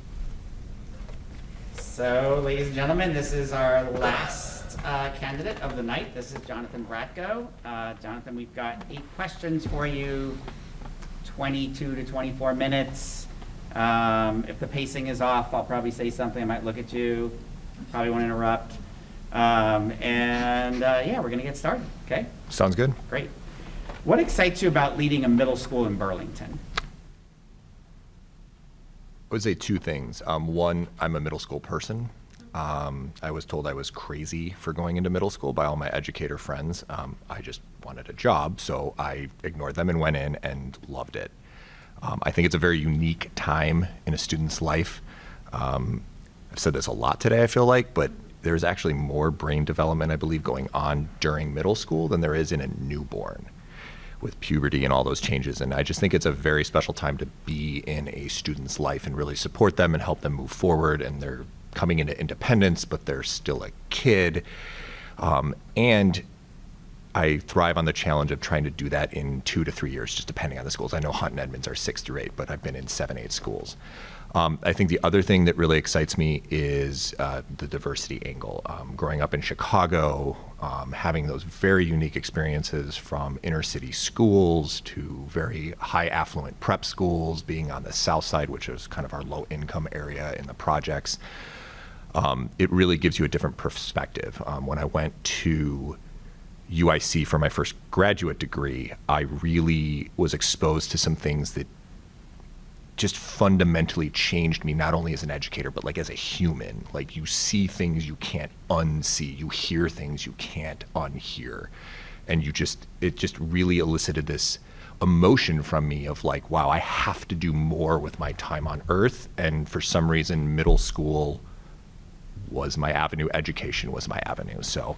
So, ladies and gentlemen, this is our last candidate of the night. This is Jonathan Bratko. Jonathan, we've got 8 questions for you, 22 to 24 minutes. If the pacing is off, I'll probably say something. I might look at you. Probably won't interrupt. Yeah, we're going to get started, okay? Sounds good. Great. What excites you about leading a middle school in Burlington? I would say 2 things. One, I'm a middle school person. I was told I was crazy for going into middle school by all my educator friends. I just wanted a job, so I ignored them and went in and loved it. I think it's a very unique time in a student's life. I've said this a lot today, I feel like, but there's actually more brain development, I believe, going on during middle school than there is in a newborn, with puberty and all those changes. And I just think it's a very special time to be in a student's life and really support them and help them move forward. And they're coming into independence, but they're still a kid. And I thrive on the challenge of trying to do that in 2 to 3 years, just depending on the schools. I know Hunt and Edmonds are 6 through 8, but I've been in 7, 8 schools. I think the other thing that really excites me is the diversity angle. Growing up in Chicago, having those very unique experiences from inner city schools to very high affluent prep schools, being on the south side, which is kind of our low income area in the projects, it really gives you a different perspective. When I went to UIC for my first graduate degree, I really was exposed to some things that just fundamentally changed me, not only as an educator, but like as a human. Like, you see things you can't unsee, you hear things you can't unhear. And it just really elicited this emotion from me of like, wow, I have to do more with my time on earth. And for some reason, middle school was my avenue, education was my avenue. So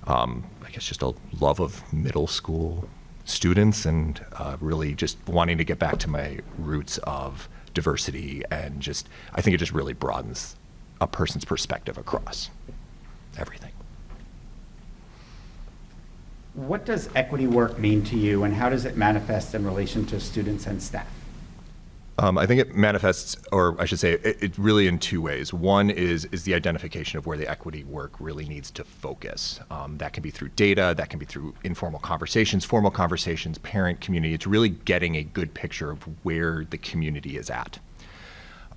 I guess just a love of middle school students and really just wanting to get back to my roots of diversity, and just, I think it just really broadens a person's perspective across everything. What does equity work mean to you, and how does it manifest in relation to students and staff? I think it manifests, or I should say, it really in 2 ways. One is the identification of where the equity work really needs to focus. That can be through data, that can be through informal conversations, formal conversations, parent community. It's really getting a good picture of where the community is at.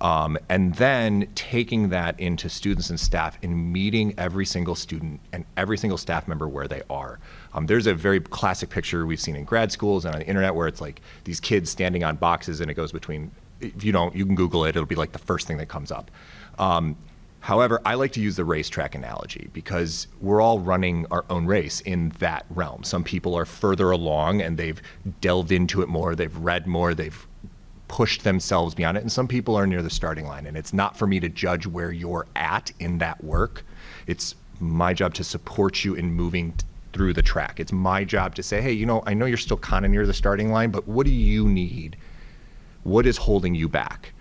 And then taking that into students and staff and meeting every single student and every single staff member where they are. There's a very classic picture we've seen in grad schools and on the internet where it's like these kids standing on boxes, and it goes between, if you don't, you can Google it, it'll be like the first thing that comes up. However, I like to use the racetrack analogy because we're all running our own race in that realm. Some people are further along and they've delved into it more, they've read more, they've pushed themselves beyond it, and some people are near the starting line. And it's not for me to judge where you're at in that work. It's my job to support you in moving through the track. It's my job to say, hey, I know you're still kind of near the starting line, but what do you need? What is holding you back?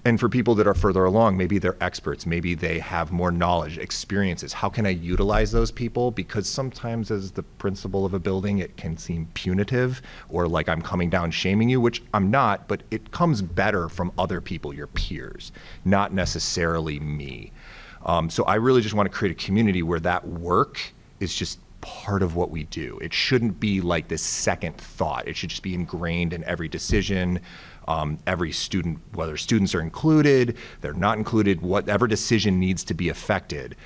And for people that are further along, maybe they're experts, maybe they have more knowledge, experiences. How can I utilize those people? Because sometimes as the principal of a building, it can seem punitive or like I'm coming down shaming you, which I'm not, but it comes better from other people, your peers, not necessarily me. So I really just want to create a community where that work is just part of what we do. It shouldn't be like this second thought. It should just be ingrained in every decision. Every student, whether students are included, they're not included, whatever decision needs to be affected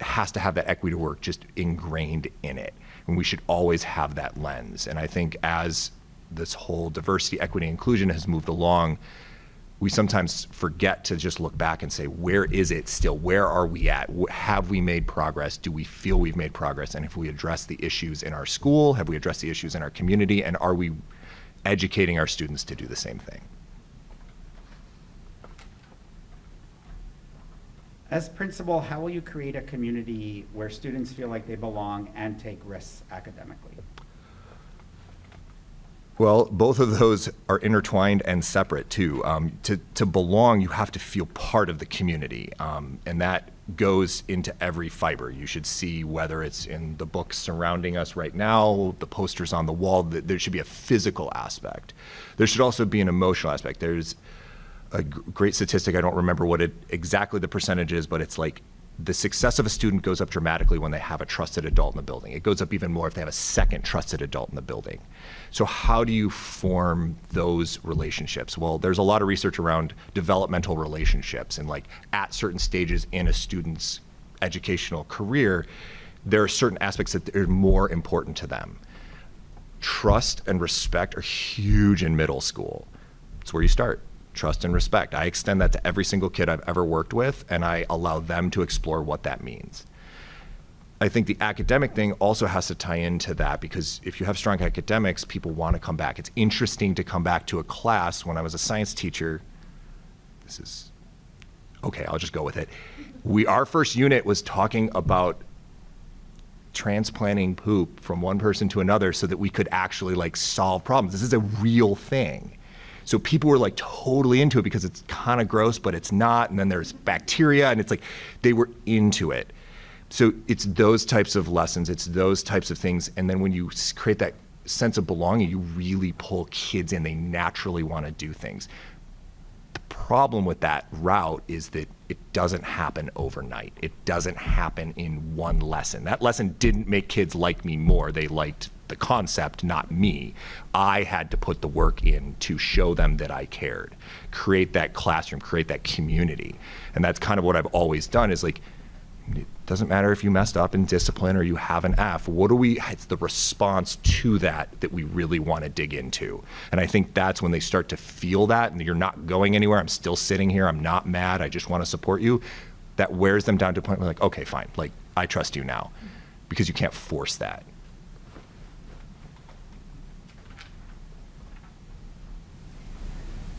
has to have that equity work just ingrained in it. And we should always have that lens. And I think as this whole diversity, equity, inclusion has moved along, we sometimes forget to just look back and say, where is it still? Where are we at? Have we made progress? Do we feel we've made progress? And if we address the issues in our school, have we addressed the issues in our community? And are we educating our students to do the same thing? As principal, how will you create a community where students feel like they belong and take risks academically? Well, both of those are intertwined and separate too. To belong, you have to feel part of the community, and that goes into every fiber. You should see whether it's in the books surrounding us right now, the posters on the wall, there should be a physical aspect. There should also be an emotional aspect. There's a great statistic, I don't remember what exactly the percentage is, but it's like the success of a student goes up dramatically when they have a trusted adult in the building. It goes up even more if they have a second trusted adult in the building. So how do you form those relationships? Well, there's a lot of research around developmental relationships, and like at certain stages in a student's educational career, there are certain aspects that are more important to them. Trust and respect are huge in middle school. It's where you start. Trust and respect. I extend that to every single kid I've ever worked with, and I allow them to explore what that means. I think the academic thing also has to tie into that, because if you have strong academics, people want to come back. It's interesting to come back to a class. When I was a science teacher, okay, I'll just go with it. Our first unit was talking about transplanting poop from one person to another so that we could actually like solve problems. This is a real thing. So people were like totally into it because it's kind of gross, but it's not. And then there's bacteria, and it's like they were into it. So it's those types of lessons, it's those types of things. And then when you create that sense of belonging, you really pull kids in. They naturally want to do things. The problem with that route is that it doesn't happen overnight. It doesn't happen in one lesson. That lesson didn't make kids like me more. They liked the concept, not me. I had to put the work in to show them that I cared, create that classroom, create that community. And that's kind of what I've always done, is like, it doesn't matter if you messed up in discipline or you have an F. It's the response to that we really want to dig into. And I think that's when they start to feel that, and you're not going anywhere. I'm still sitting here. I'm not mad. I just want to support you. That wears them down to a point where like, okay, fine. Like, I trust you now, because you can't force that.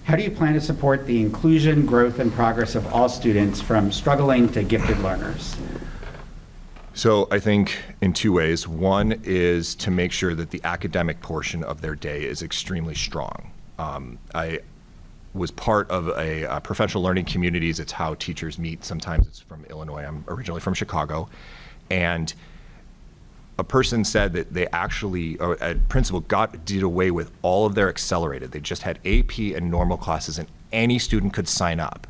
How do you plan to support the inclusion, growth, and progress of all students from struggling to gifted learners? So I think in two ways. One is to make sure that the academic portion of their day is extremely strong. I was part of a professional learning communities. It's how teachers meet. Sometimes it's from Illinois. I'm originally from Chicago. And a person said that they actually, or a principal did away with all of their accelerated. They just had AP and normal classes, and any student could sign up.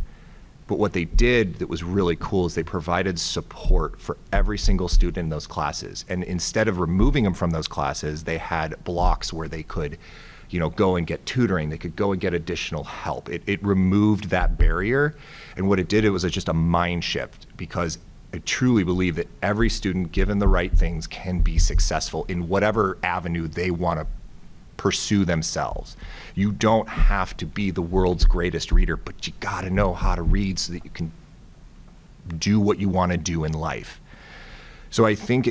But what they did that was really cool is they provided support for every single student in those classes. And instead of removing them from those classes, they had blocks where they could, go and get tutoring. They could go and get additional help. It removed that barrier. And what it did, it was just a mind shift, because I truly believe that every student, given the right things, can be successful in whatever avenue they want to pursue themselves. You don't have to be the world's greatest reader, but you got to know how to read so that you can do what you want to do in life. So I think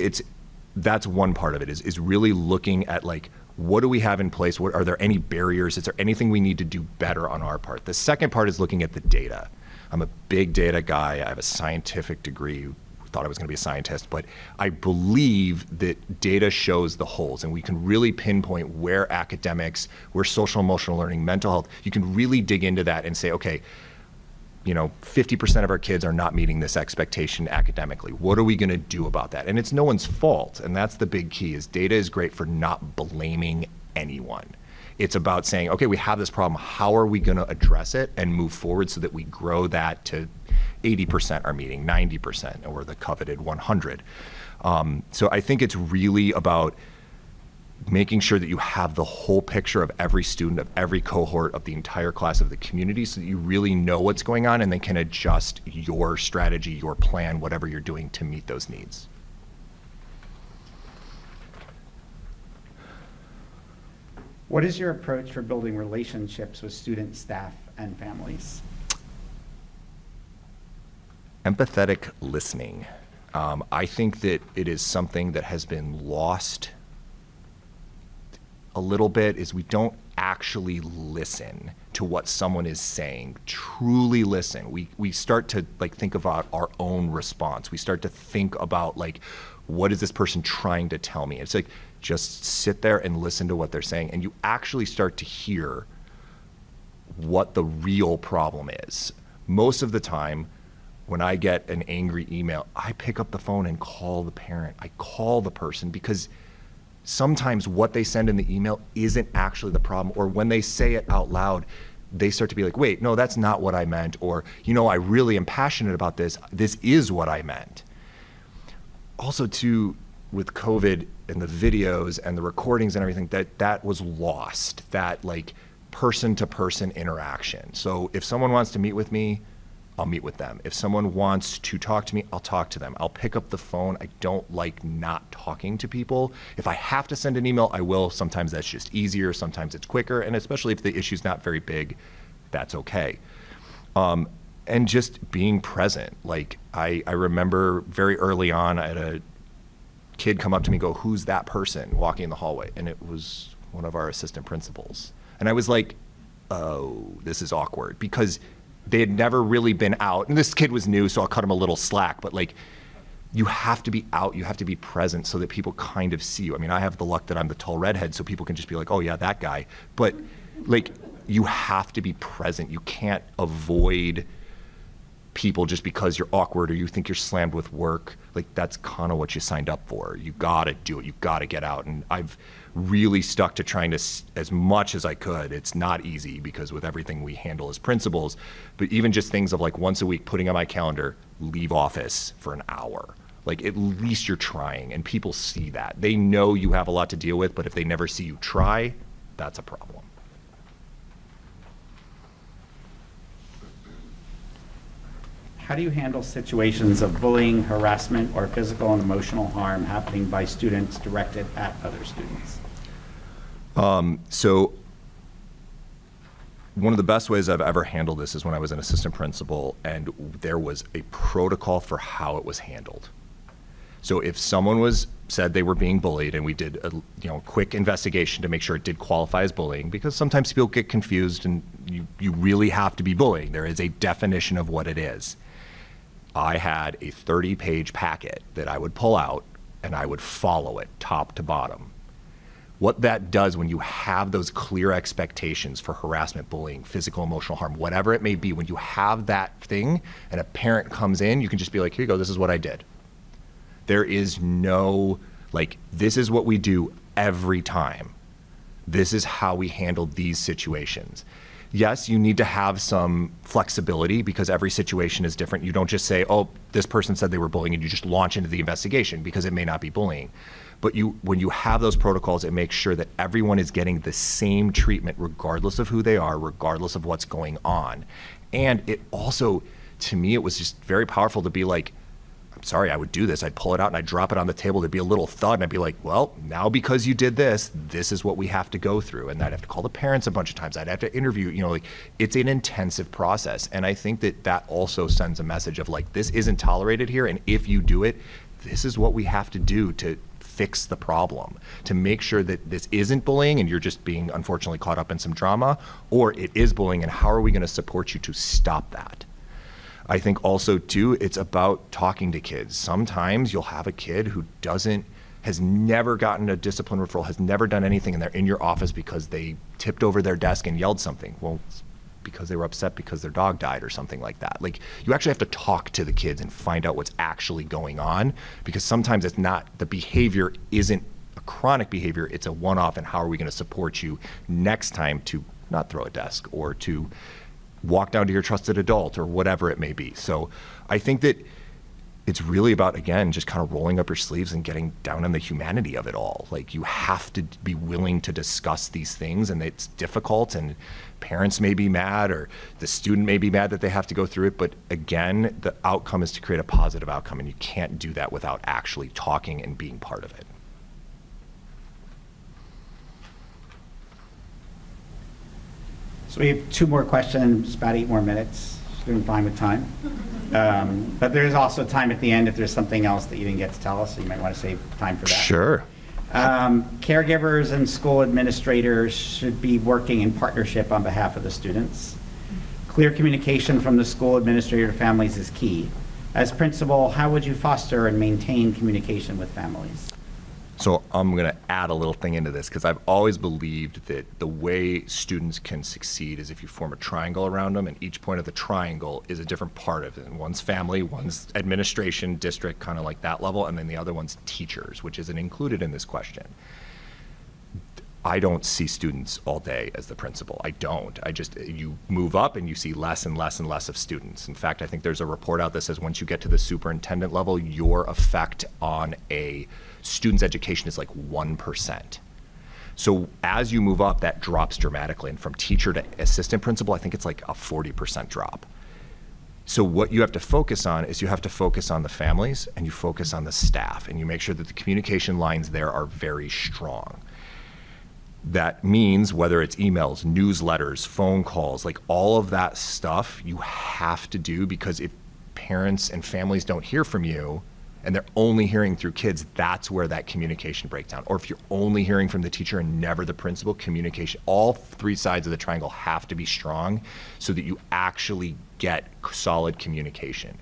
that's one part of it, is really looking at like, what do we have in place? Are there any barriers? Is there anything we need to do better on our part? The second part is looking at the data. I'm a big data guy. I have a scientific degree. Thought I was going to be a scientist, but I believe that data shows the holes, and we can really pinpoint where academics, where social emotional learning, mental health, you can really dig into that and say, okay, 50% of our kids are not meeting this expectation academically. What are we going to do about that? And it's no one's fault, and that's the big key, is data is great for not blaming anyone. It's about saying, okay, we have this problem. How are we going to address it and move forward so that we grow that to 80% are meeting, 90%, or the coveted 100. So I think it's really about making sure that you have the whole picture of every student, of every cohort, of the entire class, of the community, so that you really know what's going on and then can adjust your strategy, your plan, whatever you're doing to meet those needs. What is your approach for building relationships with students, staff, and families? Empathetic listening. I think that it is something that has been lost a little bit, is we don't actually listen to what someone is saying, truly listen, we start to like think about our own response. We start to think about like, what is this person trying to tell me? It's like, just sit there and listen to what they're saying, and you actually start to hear what the real problem is. Most of the time, when I get an angry email, I pick up the phone and call the parent. I call the person, because sometimes what they send in the email isn't actually the problem, or when they say it out loud, they start to be like, wait, no, that's not what I meant, or, you know, I really am passionate about this. This is what I meant. Also, too, with COVID and the videos and the recordings and everything, that was lost, that like person-to-person interaction. So if someone wants to meet with me, I'll meet with them. If someone wants to talk to me, I'll talk to them. I'll pick up the phone. I don't like not talking to people. If I have to send an email, I will. Sometimes that's just easier. Sometimes it's quicker. And especially if the issue's not very big, that's okay. And just being present. Like I remember very early on, I had a kid come up to me and go, who's that person walking in the hallway? And it was one of our assistant principals. And I was like, oh, this is awkward, because they had never really been out. And this kid was new, so I'll cut him a little slack. But like, you have to be out, you have to be present so that people kind of see you. I mean, I have the luck that I'm the tall redhead, so people can just be like, oh yeah, that guy. But like, you have to be present. You can't avoid people just because you're awkward or you think you're slammed with work. Like, that's kind of what you signed up for. You gotta do it, you gotta get out. And I've really stuck to trying to, as much as I could. It's not easy, because with everything we handle as principals, but even just things of like once a week putting on my calendar, leave office for an hour. Like, at least you're trying, and people see that. They know you have a lot to deal with, but if they never see you try, that's a problem. How do you handle situations of bullying, harassment, or physical and emotional harm happening by students directed at other students? So one of the best ways I've ever handled this is when I was an assistant principal and there was a protocol for how it was handled. So if someone said they were being bullied, and we did a quick investigation to make sure it did qualify as bullying, because sometimes people get confused and you really have to be bullying. There is a definition of what it is. I had a 30-page packet that I would pull out and I would follow it top to bottom. What that does when you have those clear expectations for harassment, bullying, physical, emotional harm, whatever it may be, when you have that thing and a parent comes in, you can just be like, here you go, this is what I did. There is no, like, this is what we do every time. This is how we handle these situations. Yes, you need to have some flexibility, because every situation is different. You don't just say, oh, this person said they were bullying, and you just launch into the investigation, because it may not be bullying. But when you have those protocols, it makes sure that everyone is getting the same treatment regardless of who they are, regardless of what's going on. And it also, to me, it was just very powerful to be like, I'm sorry, I would do this. I'd pull it out and I'd drop it on the table. There'd be a little thud, and I'd be like, well, now because you did this, this is what we have to go through. And I'd have to call the parents a bunch of times. I'd have to interview, like, it's an intensive process. And I think that also sends a message of like, this isn't tolerated here. And if you do it, this is what we have to do to fix the problem, to make sure that this isn't bullying and you're just being unfortunately caught up in some drama, or it is bullying, and how are we going to support you to stop that? I think also too, it's about talking to kids. Sometimes you'll have a kid who has never gotten a discipline referral, has never done anything, and they're in your office because they tipped over their desk and yelled something. Well, it's because they were upset because their dog died or something like that. Like, you actually have to talk to the kids and find out what's actually going on, because sometimes the behavior isn't a chronic behavior, it's a one-off, and how are we going to support you next time to not throw a desk or to walk down to your trusted adult or whatever it may be. So I think that it's really about, again, just kind of rolling up your sleeves and getting down on the humanity of it all. Like, you have to be willing to discuss these things, and it's difficult, and parents may be mad, or the student may be mad that they have to go through it. But again, the outcome is to create a positive outcome, and you can't do that without actually talking and being part of it. So we have 2 more questions, about 8 more minutes. Doing fine with time. But there is also time at the end if there's something else that you didn't get to tell us, so you might want to save time for that. Sure. Caregivers and school administrators should be working in partnership on behalf of the students. Clear communication from the school administrator to families is key. As principal, how would you foster and maintain communication with families? So I'm going to add a little thing into this because I've always believed that the way students can succeed is if you form a triangle around them, and each point of the triangle is a different part of it. And one's family, one's administration, district, kind of like that level, and then the other one's teachers, which isn't included in this question. I don't see students all day as the principal. I don't. You move up and you see less and less and less of students. In fact, I think there's a report out that says once you get to the superintendent level, your effect on a student's education is like 1%. So as you move up, that drops dramatically. And from teacher to assistant principal, I think it's like a 40% drop. So what you have to focus on is you have to focus on the families and you focus on the staff, and you make sure that the communication lines there are very strong. That means whether it's emails, newsletters, phone calls, like all of that stuff you have to do, because if parents and families don't hear from you and they're only hearing through kids, that's where that communication breakdown. Or if you're only hearing from the teacher and never the principal, communication, all three sides of the triangle have to be strong so that you actually get solid communication.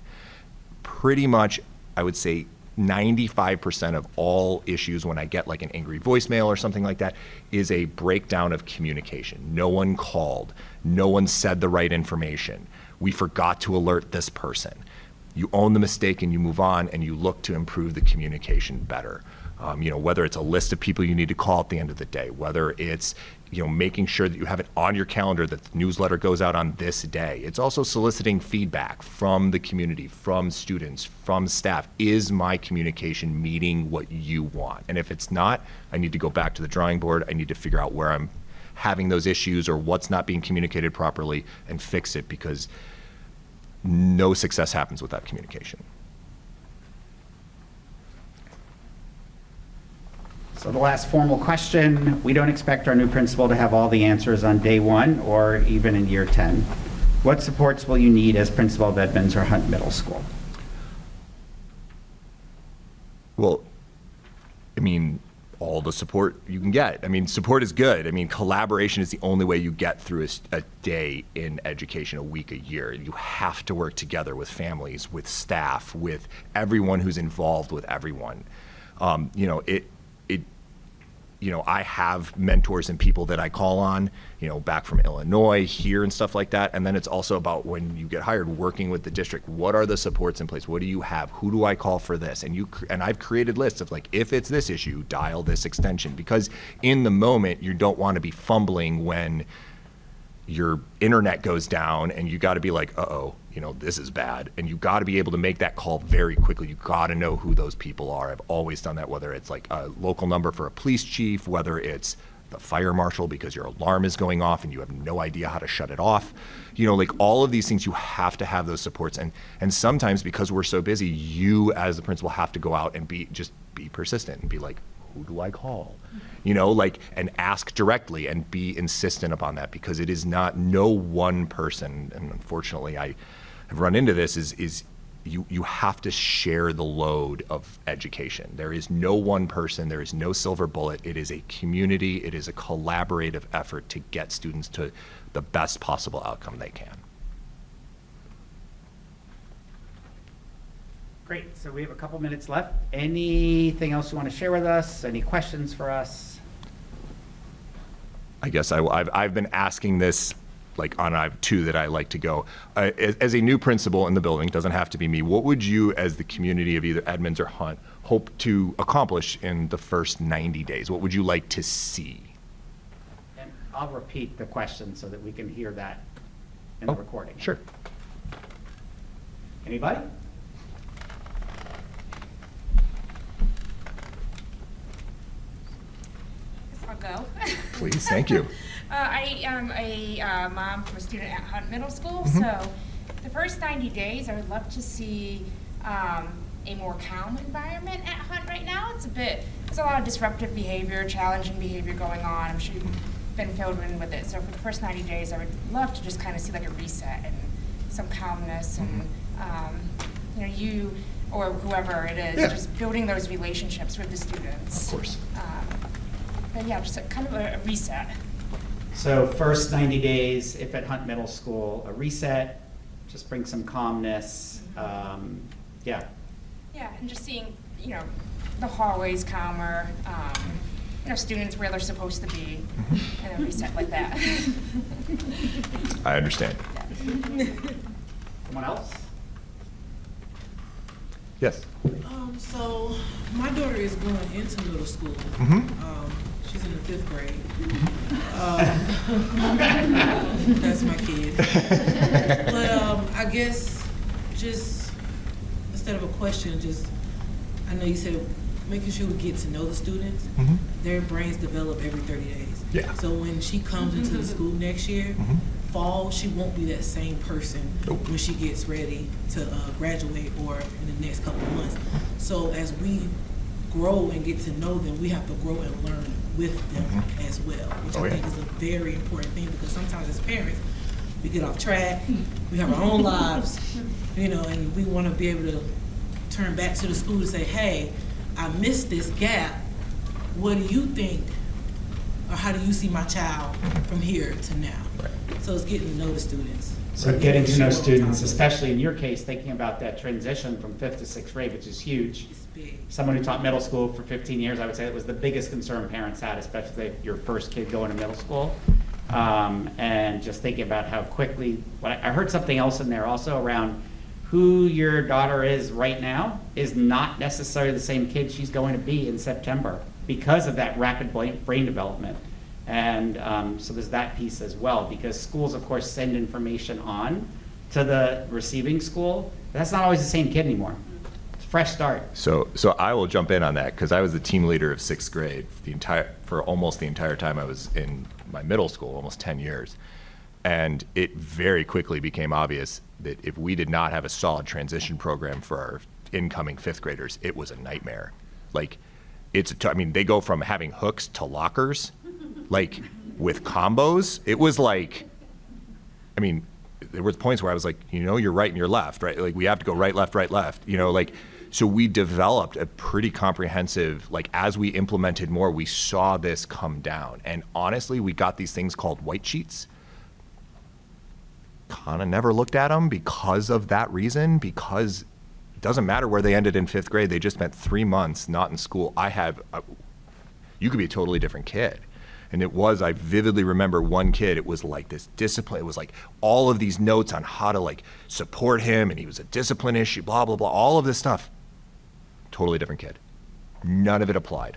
Pretty much, I would say 95% of all issues when I get like an angry voicemail or something like that is a breakdown of communication. No one called, no one said the right information. We forgot to alert this person. You own the mistake and you move on and you look to improve the communication better. Whether it's a list of people you need to call at the end of the day, whether it's making sure that you have it on your calendar that the newsletter goes out on this day. It's also soliciting feedback from the community, from students, from staff. Is my communication meeting what you want? And if it's not, I need to go back to the drawing board. I need to figure out where I'm having those issues or what's not being communicated properly and fix it, because no success happens without communication. So the last formal question, we don't expect our new principal to have all the answers on day one or even in year 10. What supports will you need as principal of Edmonds or Hunt Middle School? Well, all the support you can get. Support is good. Collaboration is the only way you get through a day in education, a week, a year. You have to work together with families, with staff, with everyone who's involved with everyone. I have mentors and people that I call on, back from Illinois, here and stuff like that. And then it's also about when you get hired, working with the district. What are the supports in place? What do you have? Who do I call for this? And I've created lists of like, if it's this issue, dial this extension. Because in the moment, you don't want to be fumbling when your internet goes down and you got to be like, uh-oh, this is bad. And you got to be able to make that call very quickly. You got to know who those people are. I've always done that, whether it's like a local number for a police chief, whether it's the fire marshal because your alarm is going off and you have no idea how to shut it off. All of these things, you have to have those supports. And sometimes because we're so busy, you as the principal have to go out and be persistent and be like, who do I call? And ask directly and be insistent upon that, because it is not no one person. And unfortunately, I have run into this is you have to share the load of education. There is no one person, there is no silver bullet. It is a community, it is a collaborative effort to get students to the best possible outcome they can. Great, so we have a couple minutes left. Anything else you want to share with us? Any questions for us? I guess I've been asking this, I have two that I like to go. As a new principal in the building, doesn't have to be me, what would you, as the community of either Edmonds or Hunt, hope to accomplish in the first 90 days? What would you like to see? And I'll repeat the question so that we can hear that in the recording. Sure. Anybody? I'll go. Please, thank you. I am a mom from a student at Hunt Middle School, so the first 90 days, I would love to see a more calm environment at Hunt right now. There's a lot of disruptive behavior, challenging behavior going on. I'm sure you've been filled in with it. So for the first 90 days, I would love to just kind of see like a reset and some calmness and, or whoever it is, Yeah. just building those relationships with the students. Of course. But yeah, just kind of a reset. So first 90 days, if at Hunt Middle School, a reset, just bring some calmness. Yeah. Yeah, and just seeing, the hallways calmer, students where they're supposed to be, and a reset like that. I understand. Someone else? Yes. So my daughter is going into middle school. Mm-hmm. She's in the 5th grade. That's my kid. But I guess just instead of a question, I know you said making sure we get to know the students. Mhm. Their brains develop every 30 days. Yeah. So when she comes into the school next year, fall, she won't be that same person Nope. when she gets ready to graduate or in the next couple of months. So as we grow and get to know them, we have to grow and learn with them as well, which Oh, I yeah. think is a very important thing, because sometimes as parents, we get off track, we have our own lives, and we want to be able to turn back to the school to say, hey, I missed this gap. What do you think, or how do you see my child from here to now? Right. So it's getting to know the students. So getting to know Sure. students, especially in your case, thinking about that transition from 5th to 6th grade, which is huge. It's big. Someone who taught middle school for 15 years, I would say it was the biggest concern parents had, especially if your first kid going to middle school. And just thinking about how quickly, I heard something else in there also around who your daughter is right now is not necessarily the same kid she's going to be in September because of that rapid brain development. And so there's that piece as well, because schools, of course, send information on to the receiving school. That's not always the same kid anymore. It's a fresh start. So I will jump in on that, because I was the team leader of 6th grade for almost the entire time I was in my middle school, almost 10 years. And it very quickly became obvious that if we did not have a solid transition program for our incoming 5th graders, it was a nightmare. Like, they go from having hooks to lockers, like with combos. It was like, there were points where I was like, you're right and you're left, right? Like, we have to go right, left, so we developed a pretty comprehensive, as we implemented more, we saw this come down. And honestly, we got these things called white sheets. Kind of never looked at them because of that reason, because it doesn't matter where they ended in 5th grade. They just spent 3 months not in school. You could be a totally different kid. And I vividly remember one kid, it was like this discipline. It was like all of these notes on how to support him, and he was a discipline issue, blah, blah, blah, all of this stuff. Totally different kid. None of it applied.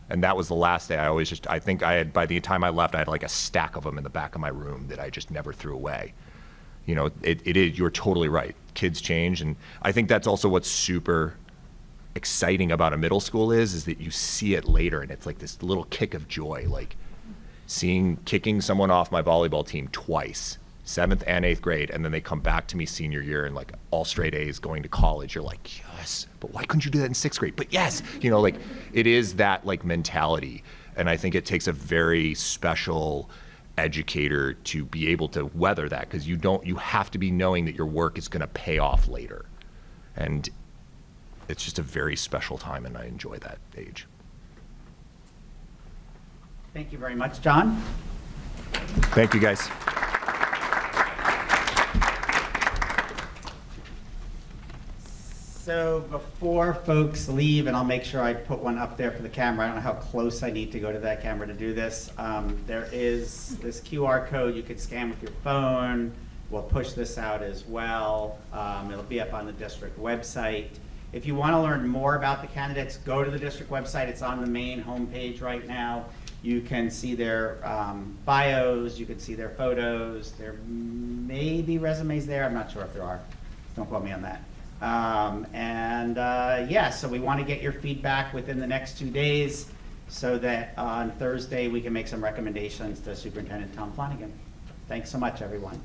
And that was the last day. I think by the time I left, I had like a stack of them in the back of my room that I just never threw away. It is, you're totally right. Kids change. And I think that's also what's super exciting about a middle school is that you see it later, and it's like this little kick of joy, like kicking someone off my volleyball team twice, 7th and 8th grade, and then they come back to me senior year and all straight A's going to college. You're like, yes, but why couldn't you do that in 6th grade? But yes, it is that mentality. And I think it takes a very special educator to be able to weather that, because you have to be knowing that your work is going to pay off later. And it's just a very special time, and I enjoy that age. Thank you very much, John. Thank you, guys. So before folks leave, and I'll make sure I put one up there for the camera, I don't know how close I need to go to that camera to do this. There is this QR code you could scan with your phone. We'll push this out as well. It'll be up on the district website. If you want to learn more about the candidates, go to the district website. It's on the main homepage right now. You can see their bios, you can see their photos. There may be resumes there. I'm not sure if there are. Don't quote me on that. So we want to get your feedback within the next 2 days so that on Thursday we can make some recommendations to Superintendent Tom Flanagan. Thanks so much, everyone.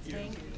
Thank you.